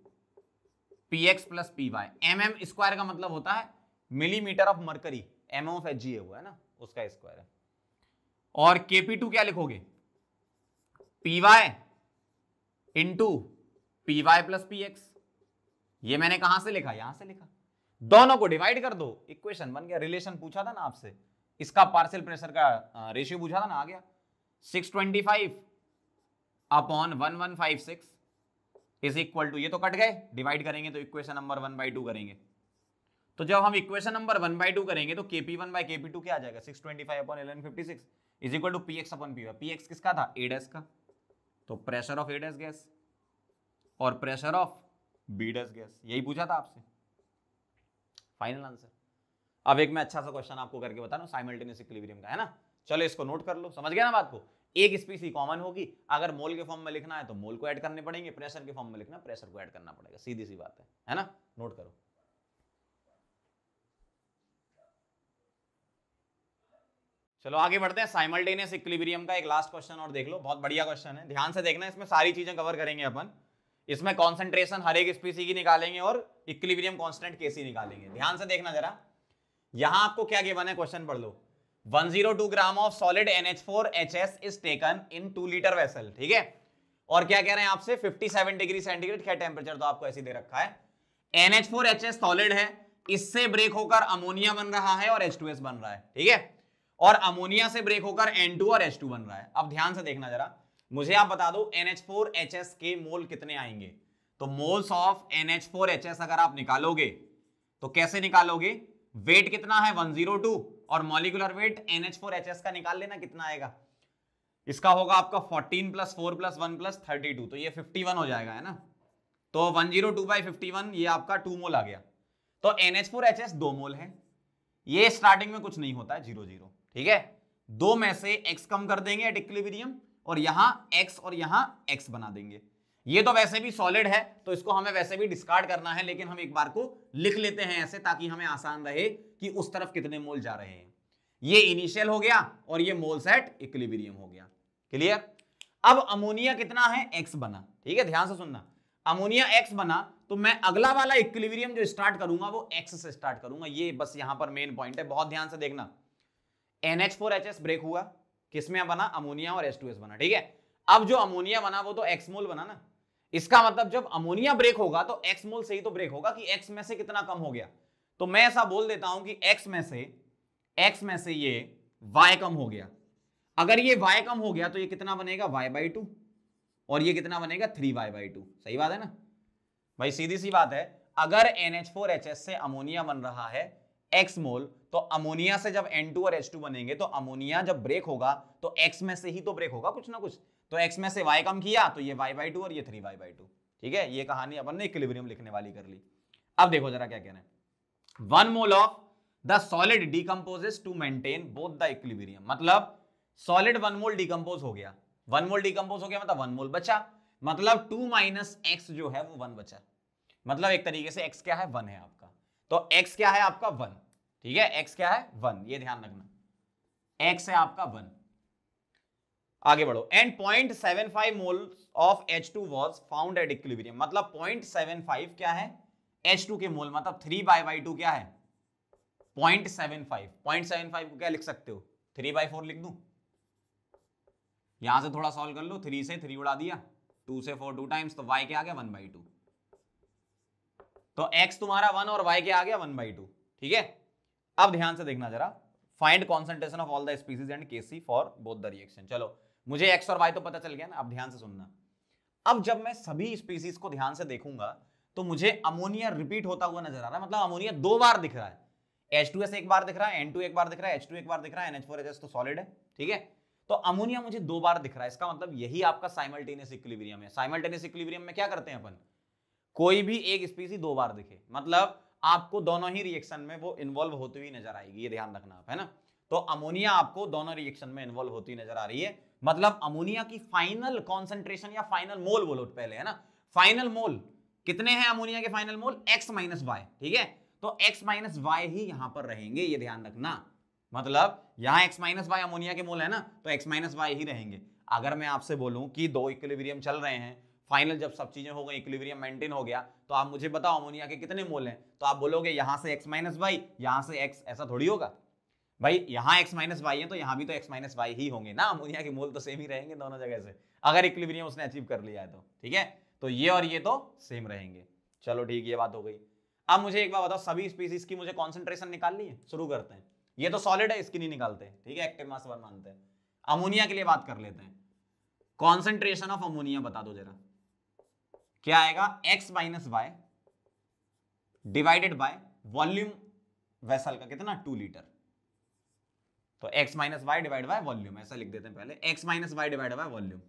Speaker 1: Px + Py। mm² का मतलब होता है millimetre of mercury, mm of Hg हुआ है ना, उसका स्क्वायर है। और Kp2 क्या लिखोगे, Py इंटू Py + Px। ये मैंने कहां से लिखा, यहां से लिखा, दोनों को डिवाइड कर दो, इक्वेशन बन गया। रिलेशन पूछा था ना आपसे, इसका पार्शियल प्रेशर का रेशियो पूछा था ना, आ गया 625/1156 इज इक्वल टू, ये तो कट गए, डिवाइड करेंगे तो इक्वेशन नंबर 1/2 करेंगे। तो जब हम इक्वेशन नंबर 1/2 करेंगे तो Kp1/Kp2 क्या आ जाएगा, 625/1156 is equal to Px/Py। Px किसका था, A- का, तो प्रेशर ऑफ A- गैस और प्रेशर ऑफ B- गैस, यही पूछा था आपसे, फाइनल आंसर। अब एक मैं अच्छा सा क्वेश्चन आपको करके बता रहा हूं, साइमल्टेनियस इक्विलिब्रियम का है ना, चलो इसको नोट कर लो, समझ गया ना बात को। एक स्पीसी कॉमन होगी, अगर मोल के फॉर्म में लिखना है तो मोल को ऐड करने पड़ेंगे, प्रेशर के फॉर्म में लिखना है प्रेशर को ऐड करना पड़ेगा, सीधी सी बात है ना, नोट करो। चलो आगे बढ़ते हैं, साइमल्टेनियस इक्विलिब्रियम का एक लास्ट क्वेश्चन और देख लो, बहुत बढ़िया क्वेश्चन है, ध्यान से देखना, इसमें सारी चीजें कवर करेंगे अपन। इसमें कॉन्सेंट्रेशन हर एक स्पीसी की निकालेंगे और इक्विलिब्रियम कांस्टेंट Kc निकालेंगे। ध्यान से देखना जरा, यहां आपको क्या गिवन है, क्वेश्चन पढ़ लो। 102 gram of solid NH4HS is taken in 2 litre vessel, ठीक है। और क्या कह रहे हैं आपसे, 57 डिग्री सेंटीग्रेड क्या टेम्परेचर, तो आपको ऐसे दे रखा है। NH4HS सॉलिड है, इससे ब्रेक होकर अमोनिया बन रहा है और H2S बन रहा है, ठीक है, और अमोनिया से ब्रेक होकर N2 और H2 बन रहा है। अब ध्यान से देखना जरा, मुझे आप बता दो NH4HS के मोल कितने आएंगे। तो मोल्स ऑफ NH4HS अगर आप निकालोगे तो कैसे निकालोगे, वेट कितना है 102 और मॉलिक्यूलर वेट NH4HS का निकाल लेना कितना आएगा, इसका होगा आपका 14 + 4 + 1 + 32, तो ये 51 हो जाएगा, है ना। तो 102/51 ये आपका 2 मोल आ गया। तो NH4HS 2 मोल है, ये स्टार्टिंग में कुछ नहीं होता है 0 0, ठीक है। 2 में से x कम कर देंगे एट इक्विलिब्रियम और यहां x और यहां x बना देंगे। ये तो वैसे भी सॉलिड है तो इसको हमें वैसे भी डिस्कार्ड करना है, लेकिन हम एक बार को लिख लेते हैं ऐसे ताकि हमें आसान रहे कि उस तरफ कितने मोल जा रहे हैं। ये इनिशियल हो गया और ये मोल्स एट इक्विलिब्रियम हो गया, क्लियर। अब अमोनिया कितना है, x बना, ठीक है, ध्यान से सुनना। अमोनिया x बना तो मैं अगला वाला इक्विलिब्रियम जो स्टार्ट करूंगा वो x से स्टार्ट करूंगा, ये बस यहां पर मेन पॉइंट है, बहुत ध्यान से देखना। NH4HS ब्रेक हुआ, किसमें बना, अमोनिया और H2S बना, ठीक है। अब जो अमोनिया बना वो तो x मोल बना ना, इसका मतलब जब अमोनिया ब्रेक होगा तो x मोल से ही तो ब्रेक होगा कि x में से कितना कम हो गया। तो मैं ऐसा बोल देता हूं कि x में से ये y कम हो गया। अगर ये y कम हो गया तो ये कितना बनेगा, y/2, और ये कितना बनेगा 3y/2, सही बात है ना भाई, सीधी सी बात है। अगर NH4HS से अमोनिया बन रहा है x मोल, तो अमोनिया से जब N2 और H2 बनेंगे तो अमोनिया जब ब्रेक होगा तो x में से ही तो ब्रेक होगा कुछ ना कुछ, तो x में से y कम किया तो ये y/2 और ये 3y/2, ठीक है। ये कहानी अपन ने इक्विलिब्रियम लिखने वाली कर ली। अब देखो जरा क्या कहना है, 1 mole of the solid decomposes to maintain both the equilibrium, मतलब सॉलिड 1 मोल डिकम्पोज हो गया, 1 मोल डिकम्पोज हो गया मतलब 1 मोल बचा, मतलब 2 - x जो है वो 1 बचा, मतलब एक तरीके से x क्या है, 1 है आपका। तो x क्या है आपका 1, ठीक है, x क्या है 1, ये ध्यान रखना, x है आपका 1। आगे बढ़ो, and 0.75 moles of H2 was found at equilibrium, मतलब 0.75 क्या है, H2 के मोल, मतलब 3y/2 क्या है 0.75, 0.75 को क्या लिख सकते हो, 3/4 लिख दूं, यहां से थोड़ा सॉल्व कर लो, 3 से 3 उड़ा दिया, 2 से 4 2 टाइम्स, तो y क्या आ गया 1/2, तो x तुम्हारा 1 और y क्या आ गया 1/2, ठीक है। अब ध्यान से देखना जरा, find concentration of all the species and Kc for both the reaction. चलो मुझे x और y तो पता चल गया ना, अब ध्यान से सुनना। अब जब मैं सभी स्पीसीज को ध्यान से देखूंगा तो मुझे अमोनिया रिपीट होता हुआ नजर आ रहा है, मतलब अमोनिया 2 बार दिख रहा है, H2S एक बार दिख रहा है, N2 एक बार दिख रहा है, H2 एक बार दिख रहा है, NH4HS तो सॉलिड है, ठीक है। तो अमोनिया मुझे 2 बार दिख रहा है, इसका मतलब यही आपका साइमल्टेनियस इक्विलिब्रियम है। साइमल्टेनियस इक्विलिब्रियम में क्या करते हैं अपन, कोई भी एक स्पीसी 2 बार दिखे मतलब आपको दोनों ही रिएक्शन में वो इन्वॉल्व होती हुई नजर आएगी, ये ध्यान रखना आप, है ना। तो अमोनिया आपको दोनों रिएक्शन में इन्वॉल्व होती नजर आ रही है, मतलब अमोनिया की फाइनल कॉन्सेंट्रेशन या फाइनल मोल बोलो पहले, है ना, फाइनल मोल कितने हैं अमोनिया के, फाइनल मोल x - y, ठीक है। तो x - y ही यहां पर रहेंगे, ये ध्यान रखना, मतलब यहां x - y अमोनिया के मोल है ना, तो x - y ही रहेंगे। अगर मैं आपसे बोलूं कि 2 इक्विलिब्रियम चल रहे हैं, फाइनल जब सब चीजें हो गई, इक्विलिब्रियम मेंटेन हो गया, तो आप मुझे बताओ अमोनिया के कितने मोल हैं, तो आप बोलोगे यहां से x - y, यहां से x, ऐसा थोड़ी होगा भाई, यहां x - y है तो यहां भी तो x - y ही होंगे ना, अमोनिया के मोल तो सेम ही रहेंगे दोनों जगह से, अगर इक्विलिब्रियम उसने अचीव कर लिया है तो, ठीक है। तो ये और ये तो सेम रहेंगे, चलो ठीक, ये बात हो गई। अब मुझे एक बात बताओ, सभी स्पीसीज की मुझे कॉन्सेंट्रेशन निकालनी है, शुरू करते हैं। ये तो सॉलिड है, इसकी नहीं निकालते, ठीक है, एक्टिव मास 1 मानते हैं। अमोनिया के लिए बात कर लेते हैं, कॉन्सेंट्रेशन ऑफ अमोनिया बता दो जरा, क्या आएगा, x - y divided by volume vessel का कितना 2 लीटर, तो x - y divide by volume, ऐसा लिख देते हैं पहले, x - y divide by volume.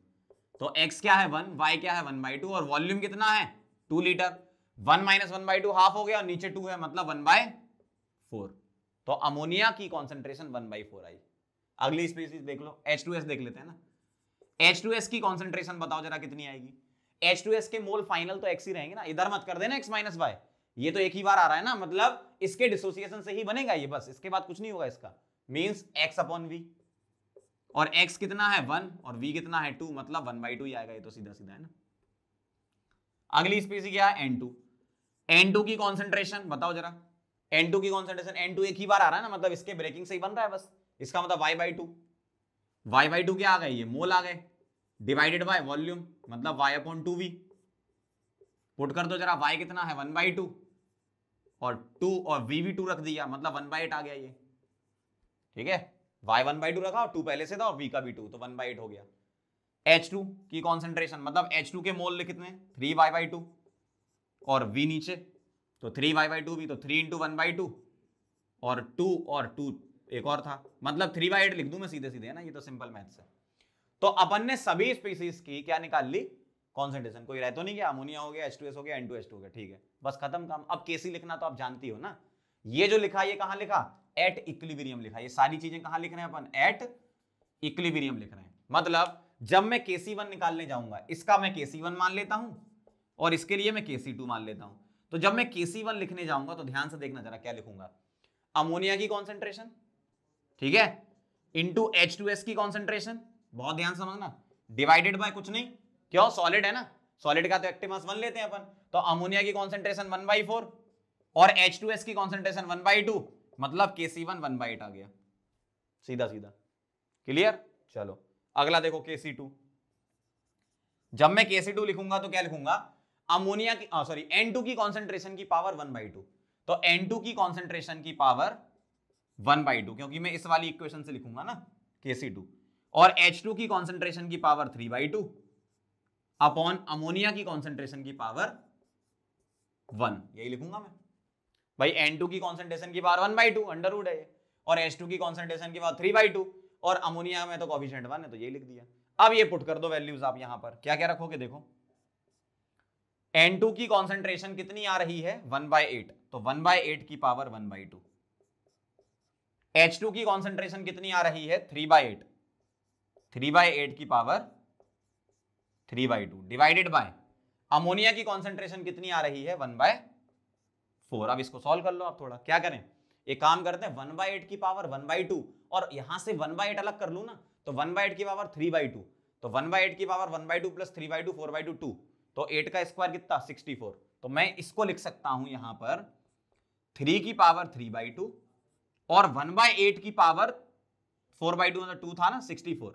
Speaker 1: तो x क्या है 1, y क्या है 1/2 और वॉल्यूम कितना है 2 लीटर, 1 - 1/2 हाफ हो गया और नीचे 2 है, मतलब 1/4। तो अमोनिया की कॉन्सेंट्रेशन 1/4 आई। अगली स्पीसीज देख लो, H2S देख लेते हैं ना, H2S की कॉन्सेंट्रेशन बताओ जरा कितनी आएगी। H2S के मोल फाइनल तो x ही रहेंगे ना, इधर मत कर देना x - y, ये तो एक ही बार आ रहा है ना, मतलब इसके डिसोसिएशन से ही बनेगा ये, बस इसके बाद कुछ नहीं होगा इसका, मींस x/v, और x कितना है 1 और v कितना है 2, मतलब 1/2 ही आएगा, ये तो सीधा सीधा है ना। अगली स्पीसी क्या है N2, N2 की कॉन्सेंट्रेशन बताओ जरा, N2 की कॉन्सेंट्रेशन, N2 एक ही बार आ रहा है ना, मतलब इसके ब्रेकिंग से ही बन रहा है बस, इसका मतलब y/2, y/2 क्या आ गए, ये मोल आ गए, डिवाइडेड बाय वॉल्यूम, मतलब y/2v, पुट कर दो जरा, y कितना है 1/2 और 2 और v2 रख दिया, मतलब 1/8 आ गया ये, ठीक है। y 1/2 रखा और 2 पहले से था और v का भी 2, तो 1/8 हो गया। H2 की कॉन्सेंट्रेशन, मतलब H2 के मोल कितने, 3y/2 और v नीचे, तो 3y/2 भी, तो 3 × 1/2 और 2 एक और था, मतलब 3/8 लिख दूं मैं सीधे सीधे, है ना, ये तो सिंपल मैथ्स है। तो अपन ने सभी स्पीसीज की क्या निकाल ली, कॉन्सेंट्रेशन। कोई रह तो नहीं गया, अमोनिया हो गया, H2S हो गया, N2H2 हो गया, ठीक है, बस खत्म काम। अब Kc लिखना तो आप जानती हो ना, ये जो लिखा ये कहां लिखा, एट इक्विलिब्रियम लिखा। ये सारी चीजें कहां लिख रहे हैं अपन, एट इक्विलिब्रियम लिख रहे हैं। मतलब जब मैं Kc1 निकालने जाऊंगा, इसका मैं Kc1 मान लेता हूं और इसके लिए मैं Kc2 मान लेता हूं। तो जब मैं Kc1 लिखने जाऊंगा तो ध्यान से देखना जरा क्या लिखूंगा, अमोनिया की कॉन्सेंट्रेशन, ठीक है, इंटू H2S की कॉन्सेंट्रेशन, बहुत ध्यान समझना, डिवाइडेड बाय कुछ नहीं, क्यों, सॉलिड है ना, सॉलिड का तो एक्टिव मास 1 लेते हैं अपन, तो अमोनिया की कॉन्सेंट्रेशन 1/4 और H2S की कॉन्सेंट्रेशन 1/2, मतलब Kc1 1/8 आ गया, सीधा सीधा, क्लियर। चलो अगला देखो Kc2। जब मैं Kc2 लिखूंगा तो क्या लिखूंगा, अमोनिया की N2 की कॉन्सेंट्रेशन की पावर 1/2, तो N2 की कॉन्सेंट्रेशन की पावर 1/2, क्योंकि मैं इस वाली इक्वेशन से लिखूंगा ना Kc2, और H2 की कॉन्सेंट्रेशन की पावर 3/2 अपॉन अमोनिया की कॉन्सेंट्रेशन की पावर 1, यही लिखूंगा मैं भाई। N2 की कॉन्सेंट्रेशन की पावर 1/2 अंडर रूट है ये, और H2 की कॉन्सेंट्रेशन की पावर 3/2, और अमोनिया में तो कोएफिशिएंट 1 है तो यही लिख दिया। अब ये पुट कर दो वैल्यूज आप यहां पर, क्या क्या रखोगे देखो, N2 की कॉन्सेंट्रेशन कितनी आ रही है 1/8, तो 1/8 की पावर 1/2। H2 की कॉन्सेंट्रेशन कितनी आ रही है 3/8, 3/8 की पावर 3/2 डिवाइडेड बाय अमोनिया की कॉन्सेंट्रेशन कितनी आ रही है 1/4। अब इसको सॉल्व कर लो आप, थोड़ा क्या करें, एक काम करते हैं, 1/8 की पावर 1/2 और यहां से 1/8 अलग कर लू ना, तो 1/8 की पावर 3/2, तो 1/8 की पावर 1/2 प्लस 3/2 4/2 2, तो 8 का स्क्वायर कितना 64। तो मैं इसको लिख सकता हूं यहां पर 3 की पावर 3/2 और 1/8 की पावर 4/2, मतलब 2 था ना 64,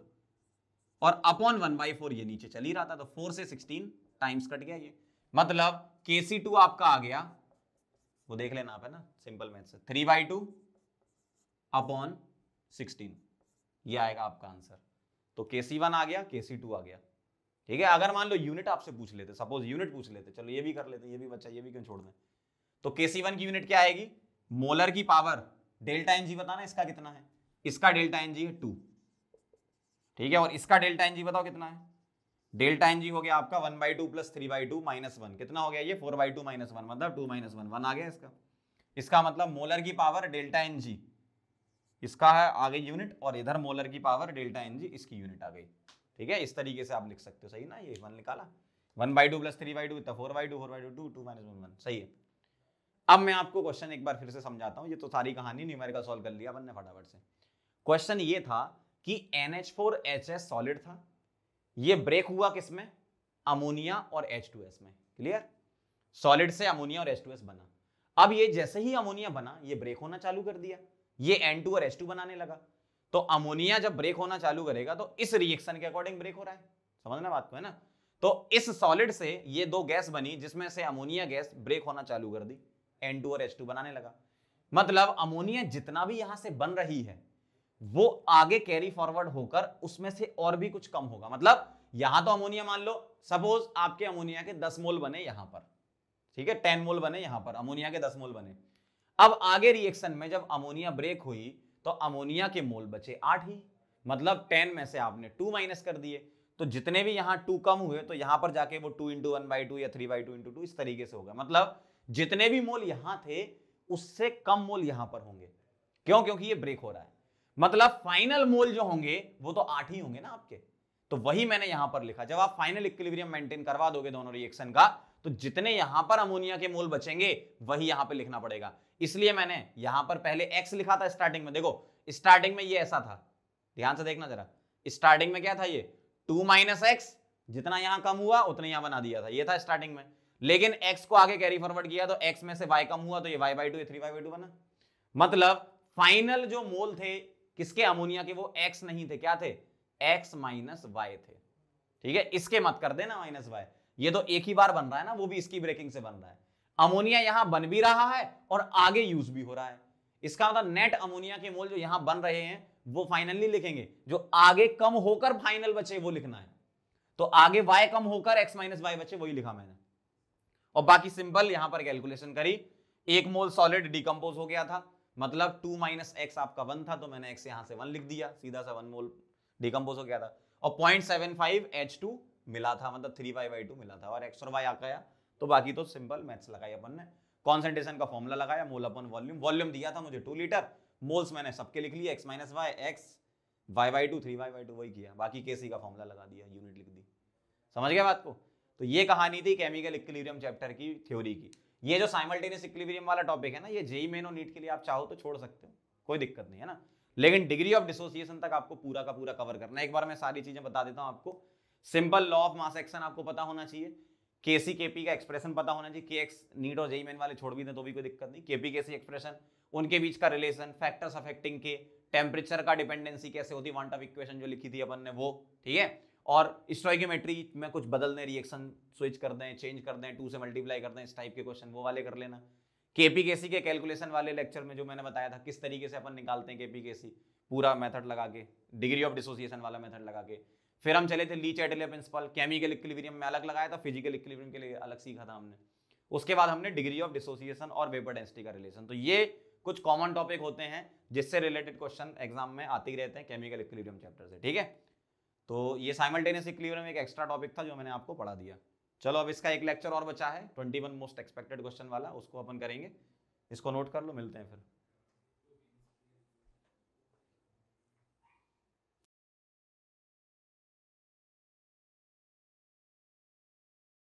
Speaker 1: और अपॉन 1/4 ये नीचे चल ही रहा था, तो 4 से 16 टाइम्स कट गया ये, मतलब Kc2 आपका आ गया, वो देख लेना आप, है ना, सिंपल मैथ से, 3/2 अपॉन 16, ये आएगा आपका आंसर। तो Kc1 आ गया, Kc2 आ गया, ठीक है। अगर मान लो यूनिट आपसे पूछ लेते, सपोज यूनिट पूछ लेते, चलो ये भी कर लेते, ये भी बच्चा, ये भी क्यों छोड़ दें, तो Kc1 की यूनिट क्या आएगी, मोलर की पावर, डेल्टा एन जी बताना इसका कितना है, इसका डेल्टा एन जी है 2, ठीक है, और इसका डेल्टा एन जी बताओ कितना है, डेल्टा एन जी हो गया आपका 1/2 प्लस 3/2 माइनस 1, कितना हो गया ये 4/2 माइनस 1, मतलब 2 माइनस 1 1 आ गया इसका। इसका मतलब मोलर की पावर डेल्टा एन जी इसका है आ गई यूनिट, और इधर मोलर की पावर डेल्टा एन जी इसकी यूनिट आ गई, ठीक है। इस तरीके से आप लिख सकते हो, सही ना, ये 1 निकाला, 1/2 प्लस 3/2 इतना 4/2 4/2 2 2 माइनस 1 1, सही है। अब मैं आपको क्वेश्चन एक बार फिर से समझाता हूं, ये तो सारी कहानी न्यूमेरिकल सॉल्व कर लिया अपन ने फटाफट से। क्वेश्चन ये था कि NH4HS सॉलिड था, ये ब्रेक हुआ किसमें, अमोनिया और H2S में, क्लियर, सॉलिड से अमोनिया और H2S बना। अब ये जैसे ही अमोनिया बना ये ब्रेक होना चालू कर दिया, ये N2 और H2 बनाने लगा, तो अमोनिया जब ब्रेक होना चालू करेगा तो इस रिएक्शन के अकॉर्डिंग ब्रेक हो रहा है, समझना बात को, है ना। तो इस सॉलिड से ये दो गैस बनी जिसमें से अमोनिया गैस ब्रेक होना चालू कर दी, N2 और H2 बनाने लगा, मतलब अमोनिया जितना भी यहां से बन रही है वो आगे कैरी फॉरवर्ड होकर उसमें से और भी कुछ कम होगा। मतलब यहां तो अमोनिया मान लो सपोज आपके अमोनिया के 10 मोल बने यहां पर, ठीक है, 10 मोल बने यहां पर, अमोनिया के 10 मोल बने। अब आगे रिएक्शन में जब अमोनिया ब्रेक हुई तो अमोनिया के मोल बचे 8 ही, मतलब 10 में से आपने 2 माइनस कर दिए, तो जितने भी यहां 2 कम हुए तो यहां पर जाके वो 2 × 1/2 या 3/2 × 2 इस तरीके से होगा, मतलब जितने भी मोल यहां थे उससे कम मोल यहां पर होंगे, क्यों, क्योंकि ये ब्रेक हो रहा है, मतलब फाइनल मोल जो होंगे वो तो 8 ही होंगे ना आपके। तो वही मैंने यहां पर लिखा, जब आप फाइनल इक्विलिब्रियम मेंटेन करवा दोगे दोनों रिएक्शन का, तो जितने यहां पर अमोनिया के मोल बचेंगे वही यहां पे लिखना पड़ेगा। इसलिए मैंने यहां पर पहले x लिखा था स्टार्टिंग में, देखो स्टार्टिंग में ये ऐसा था, ध्यान से देखना जरा, स्टार्टिंग में क्या था ये 2 माइनस एक्स, जितना यहां कम हुआ उतना यहां बना दिया था, ये था स्टार्टिंग में, लेकिन x को आगे कैरी फॉरवर्ड किया तो x में से y कम हुआ तो ये y/2 ये 3/2 बना, मतलब फाइनल जो मोल थे किसके अमोनिया के वो x नहीं थे, क्या थे, x माइनस वाई थे, ठीक है। इसके मत कर देना माइनस वाई, ये तो एक ही बार बन रहा है ना, वो भी इसकी ब्रेकिंग से बन रहा है। अमोनिया यहां बन भी रहा है और आगे यूज भी हो रहा है। इसका मतलब नेट अमोनिया के मोल जो यहां बन रहे हैं वो फाइनली लिखेंगे, जो आगे कम होकर फाइनल बचे वो लिखना है। तो आगे y कम होकर x माइनस वाई बचे वही लिखा मैंने, और बाकी सिंपल यहां पर कैलकुलेशन करी। 1 मोल सॉलिड डिकम्पोज हो गया था, मतलब 2 माइनस एक्स आपका 1 था, तो मैंने x यहां से 1 लिख दिया, सीधा सा 1 मोल डिकम्पोज हो गया था। और 0.75 H2 मिला था, मतलब 3y/2 मिला था, और x और y आ गया। तो बाकी तो सिंपल मैथ्स लगाई अपन ने, कॉन्सेंट्रेशन का फॉर्मूला लगाया, मोल अपन वॉल्यूम, वॉल्यूम दिया था मुझे 2 लीटर, मोल्स मैंने सबके लिख लिए, x minus Y, x y/2 3y/2 वही किया, बाकी केसी का फॉर्मूला लगा दिया, यूनिट लिख दी। समझ गया बात को? तो ये कहानी थी केमिकल इक्विलिब्रियम चैप्टर की थ्योरी की। ये जो साइमल्टेनियस इक्विलिब्रियम वाला टॉपिक है ना, ये जेईई मेन और नीट के लिए आप चाहो तो छोड़ सकते हो, कोई दिक्कत नहीं है ना, लेकिन डिग्री ऑफ डिसोसिएशन तक आपको पूरा का पूरा कवर करना है। एक बार मैं सारी चीजें बता देता हूं आपको। Simple law of mass action आपको पता होना चाहिए, केसी केपी का एक्सप्रेशन पता होना चाहिए, के एक्स नीट और जेईई मेन वाले छोड़ भी दें तो भी कोई दिक्कत नहीं, केपी केसी एक्सप्रेशन, उनके बीच का रिलेशन, फैक्टर्स अफेक्टिंग के, टेम्परेचर का डिपेंडेंसी कैसे होती, वांट ऑफ इक्वेशन जो लिखी थी अपन ने वो, ठीक है, और स्टोइकियोमेट्री में कुछ बदल दें, रिएक्शन स्विच कर दें, चेंज कर दें, 2 से मल्टीप्लाई कर दें, इस टाइप के क्वेश्चन वो वाले कर लेना। केपी केसी के कैलकुलेशन वाले लेक्चर में जो मैंने बताया था किस तरीके से अपन निकालते हैं केपी केसी, पूरा मेथड लगा के, डिग्री ऑफ डिसोसिएशन वाला मेथड लगा के। फिर हम चले थे ली चैटले प्रिंसिपल, केमिकल इक्विलिब्रियम में अलग लगाया था, फिजिकल इक्विलिब्रियम के लिए अलग सीखा था हमने। उसके बाद हमने डिग्री ऑफ डिसोसिएशन और वेपर डेंसिटी का रिलेशन। तो ये कुछ कॉमन टॉपिक होते हैं जिससे रिलेटेड क्वेश्चन एग्जाम में आते ही रहते हैं केमिकल इक्विलिब्रियम चैप्टर से, ठीक है। तो ये साइमल्टेनियस इक्विलिब्रियम एक एक्स्ट्रा टॉपिक था जो मैंने आपको पढ़ा दिया। चलो अब इसका एक लेक्चर और बचा है 21 मोस्ट एक्सपेक्टेड क्वेश्चन वाला, उसको अपन करेंगे, इसको नोट कर लो, मिलते हैं फिर।